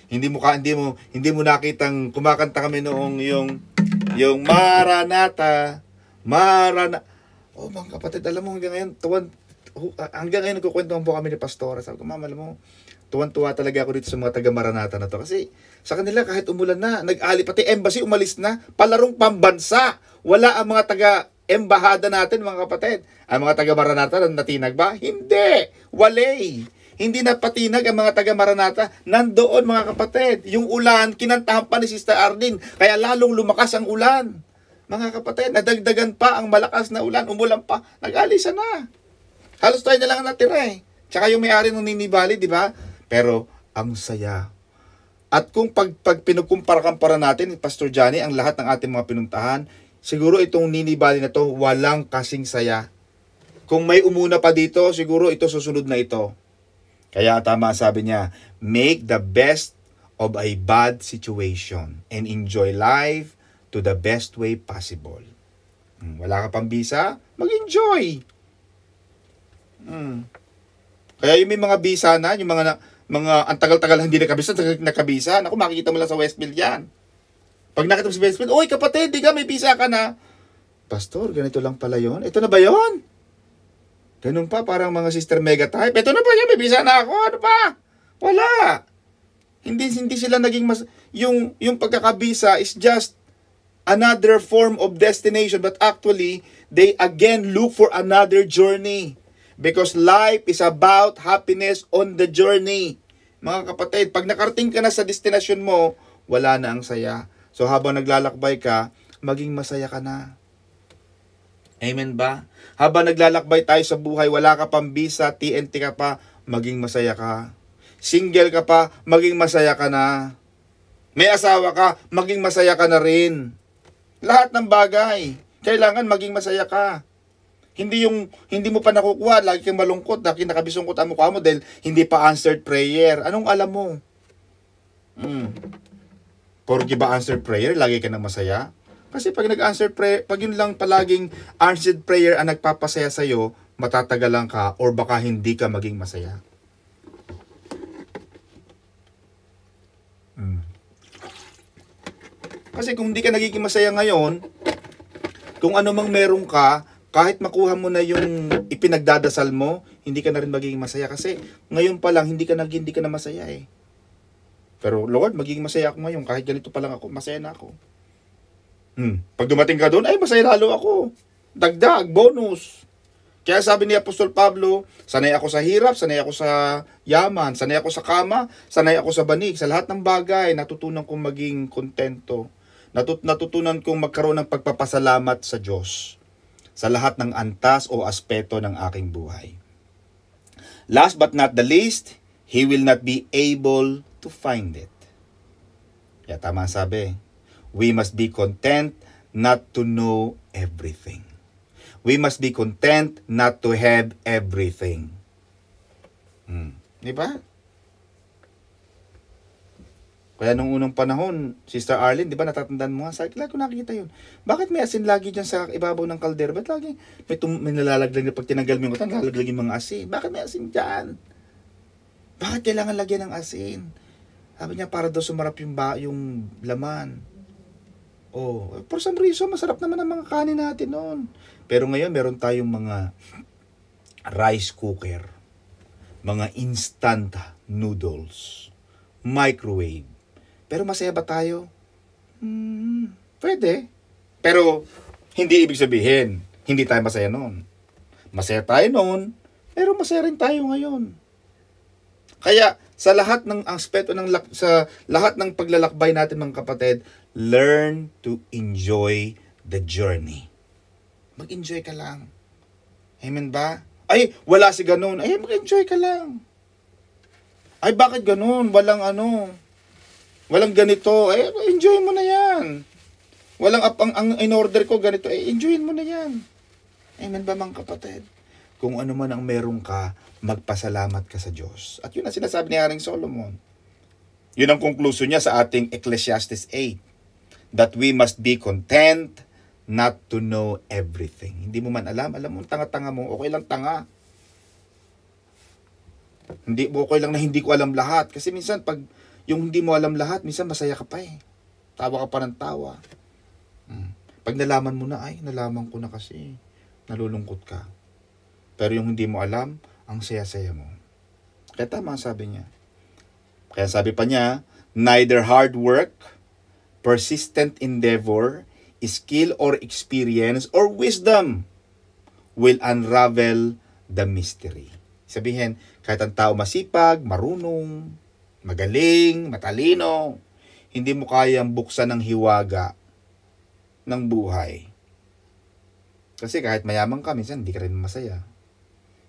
Speaker 1: Hindi mo nakitang kumakanta kami noong yung Maranatha. Oh, mga kapatid, alam mo hanggang ngayon nagkukwentuhan po kami ni Pastora. Sabi ko, Mama, alam mo, tuwan-tuwa talaga ako dito sa mga taga-Maranatha na to. Kasi sa kanila kahit umulan na, pati embassy umalis na, palarong pambansa. Wala ang mga taga-embahada natin, mga kapatid. Ang mga taga-Maranatha natinag ba? Hindi. Walay. Hindi na patinag ang mga taga-Maranatha. Nandoon, mga kapatid. Yung ulan, kinantahan pa ni Sister Arlene. Kaya lalong lumakas ang ulan. Mga kapatid, nadagdagan pa ang malakas na ulan. Umulan pa. Nag-alisa na. Halos tayo na lang natira eh. Tsaka yung may-ari ng Ninibali, di ba? Pero, ang saya. At kung pag pinukumpara natin, Pastor Johnny, ang lahat ng ating mga pinuntahan, siguro itong Ninibali na to, walang kasing saya. Kung may umuna pa dito, siguro ito susunod na ito. Kaya tama sabi niya, make the best of a bad situation and enjoy life to the best way possible. Wala ka pang visa? Mag-enjoy. Kaya yung may mga visa na, yung mga ang tagal-tagal hindi nakabisa, naku, makikita mo lang sa Westfield yan. Pag nakita mo sa Westfield, oy kapatid, di ka may visa ka na. Pastor, ganito lang pala yon. Ito na ba yon? Ganun pa, parang mga Sister Mega type. Ito na ba yan? May visa na ako. Ano pa? Wala. Hindi sila naging yung pagkakabisa is just another form of destination, but actually, they again look for another journey. Because life is about happiness on the journey. Mga kapatid, pag nakarating ka na sa destination mo, wala na ang saya. So habang naglalakbay ka, maging masaya ka na. Amen ba? Habang naglalakbay tayo sa buhay, wala ka pang visa, TNT ka pa, maging masaya ka. Single ka pa, maging masaya ka na. May asawa ka, maging masaya ka na rin. Lahat ng bagay, kailangan maging masaya ka. Hindi mo pa nakukuha, lagi kang malungkot, lagi nakabisungkot ang mukha mo dahil hindi pa answered prayer. Anong alam mo? Porgi ba answered prayer, lagi ka nang masaya? Kasi pag nag-answered prayer, pag yun lang palaging answered prayer ang nagpapasaya sa'yo, matatagalan ka or baka hindi ka maging masaya. Kasi kung hindi ka nagiging masaya ngayon, kung ano mang meron ka, kahit makuha mo na yung ipinagdadasal mo, hindi ka na rin magiging masaya. Kasi ngayon pa lang, hindi ka na masaya eh. Pero Lord, magiging masaya ako ngayon. Kahit ganito pa lang ako, masaya na ako. Pag dumating ka doon, ay masaya lalo ako. Dagdag, bonus. Kaya sabi ni Apostol Pablo, sanay ako sa hirap, sanay ako sa yaman, sanay ako sa kama, sanay ako sa banig. Sa lahat ng bagay, natutunan kong maging kontento. Natutunan kong magkaroon ng pagpapasalamat sa Diyos. sa lahat ng antas o aspeto ng aking buhay. Last but not the least, he will not be able to find it. Kaya tama sabi, we must be content not to know everything. We must be content not to have everything. Di ba? Kaya nung unang panahon, Sister Arlene, di ba natatandaan mo nga? Lagi ko nakikita yun. Bakit may asin lagi dyan sa ibabaw ng kaldero? Ba't lagi may nalalaglag na pag tinanggal mo yung utan, nalalaglag yung mga asin? Bakit may asin dyan? Bakit kailangan lagyan ng asin? Sabi niya, para daw sumarap yung laman. Oh, for some reason, masarap naman ang mga kanin natin noon. Pero ngayon, meron tayong mga rice cooker, mga instant noodles, microwave. Pero masaya ba tayo? Pwede. Pero hindi ibig sabihin, hindi tayo masaya noon. Masaya tayo noon, pero masaya rin tayo ngayon. Kaya sa lahat ng aspeto sa lahat ng paglalakbay natin mga kapatid, learn to enjoy the journey. Mag-enjoy ka lang. Amen ba? Ay, wala si ganun. Ay, mag-enjoy ka lang. Ay, bakit ganun? Walang ganito. Ay, enjoy mo na yan. Walang ang in-order ko ganito. Ay, enjoyin mo na yan. Amen ba mga kapatid? Kung ano man ang meron ka, magpasalamat ka sa Diyos. At yun ang sinasabi ni Haring Solomon. Yun ang conclusion niya sa ating Ecclesiastes 8. That we must be content not to know everything. Hindi mo man alam mo, tanga-tanga mo, okay lang tanga. Hindi okay lang na hindi ko alam lahat. Kasi minsan, pag yung hindi mo alam lahat, minsan masaya ka pa eh. Tawa ka pa ng tawa. Pag nalaman mo na, ay, nalaman ko na kasi. Nalulungkot ka. Pero yung hindi mo alam, ang saya-saya mo. Kaya tama sabi niya. Kaya sabi pa niya, neither hard work, persistent endeavor, skill or experience or wisdom will unravel the mystery. Sabihin, kahit ang tao masipag, marunong, magaling, matalino, hindi mo kayang buksan ng hiwaga ng buhay. Kasi kahit mayaman ka, minsan hindi ka rin masaya.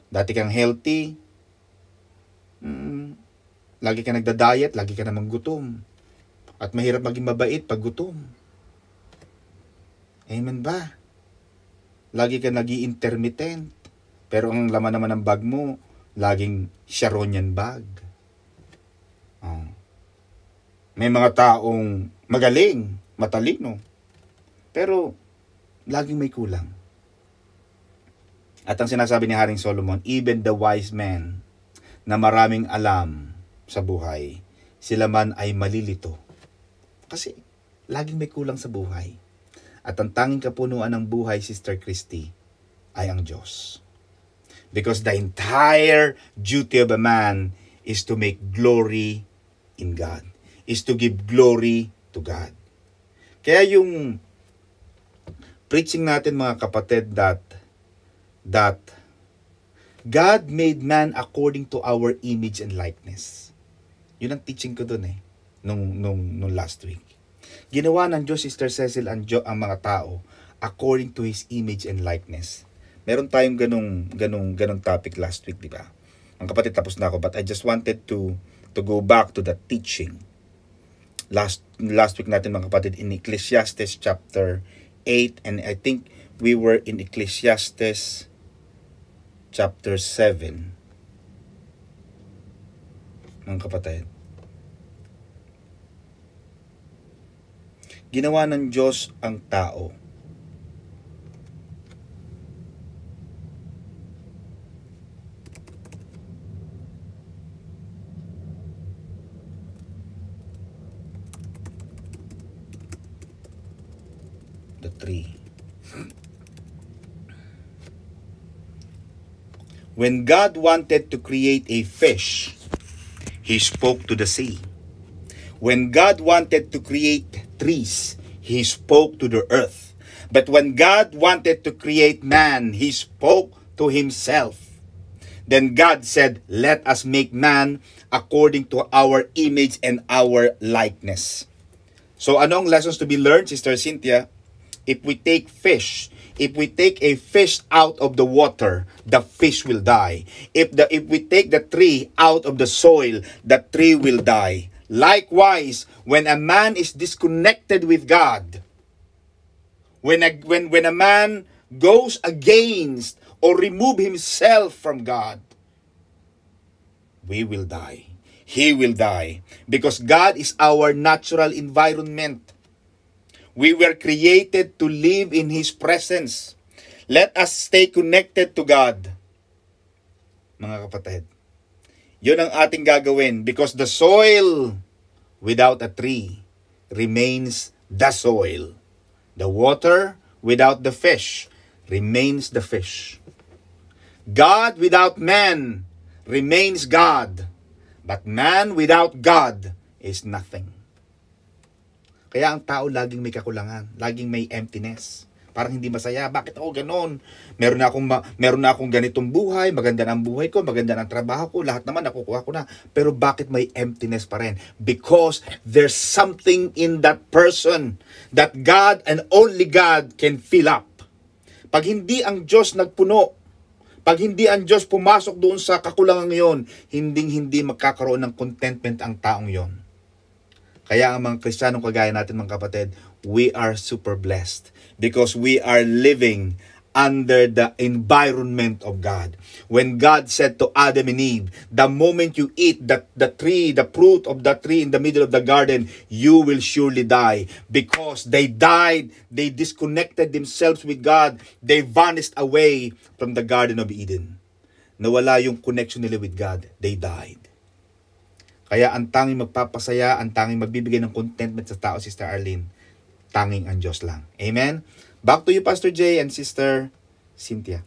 Speaker 1: Dati kang healthy, lagi ka nagda-diet, lagi ka namang gutom. At mahirap maging mabait pag gutom. Amen ba? Lagi ka nag-i-intermittent. Pero ang laman naman ng bag mo, laging Sharonian bag. May mga taong magaling, matalino. Pero, laging may kulang. At ang sinasabi ni Haring Solomon, even the wise men na maraming alam sa buhay, sila man ay malilito. Kasi, laging may kulang sa buhay. At ang tanging kapunuan ng buhay, Sister Christy, ay ang Diyos. Because the entire duty of a man is to make glory in God. Is to give glory to God. Kaya yung preaching natin mga kapatid that God made man according to our image and likeness. Yun ang teaching ko dun nung last week. Ginawa ng Diyos, Sister Cecil, ang mga tao according to His image and likeness. Meron tayong ganong topic last week, di ba? Ang kapatid, tapos na ako, but I just wanted to go back to the teaching. Last week natin mga kapatid in Ecclesiastes chapter 8, and I think we were in Ecclesiastes chapter 7. Mga kapatid. Ginawa ng Diyos ang tao. The tree. When God wanted to create a fish, He spoke to the sea. When God wanted to create trees, He spoke to the earth. But when God wanted to create man, He spoke to Himself. Then God said, let us make man according to our image and our likeness. So anong lessons to be learned, Sister Cynthia? If we take fish, if we take a fish out of the water, the fish will die. If we take the tree out of the soil, the tree will die. Likewise, when a man is disconnected with God, when a man goes against or remove himself from God, we will die. He will die. Because God is our natural environment. We were created to live in His presence. Let us stay connected to God. Mga kapatid, yun ang ating gagawin, because the soil without a tree remains the soil. The water without the fish remains the fish. God without man remains God. But man without God is nothing. Kaya ang tao laging may kakulangan, laging may emptiness. Parang hindi masaya. Bakit ako ganon? Meron na akong ganitong buhay, maganda na ang buhay ko, maganda na ang trabaho ko, lahat naman nakukuha ko na. Pero bakit may emptiness pa rin? Because there's something in that person that God and only God can fill up. Pag hindi ang Diyos nagpuno, pag hindi ang Diyos pumasok doon sa kakulangan ngayon, hindi magkakaroon ng contentment ang taong yon. Kaya ang mga Kristiyanong kagaya natin mga kapatid, we are super blessed because we are living under the environment of God. When God said to Adam and Eve, the moment you eat the fruit of the tree in the middle of the garden, you will surely die. Because they died, they disconnected themselves with God, they vanished away from the Garden of Eden. Nawala yung connection nila with God, they died. Kaya ang tanging magpapasaya, ang tanging magbibigay ng contentment sa tao, Sister Arlene, tanging ang Diyos lang. Amen? Back to you, Pastor Jay and Sister Cynthia.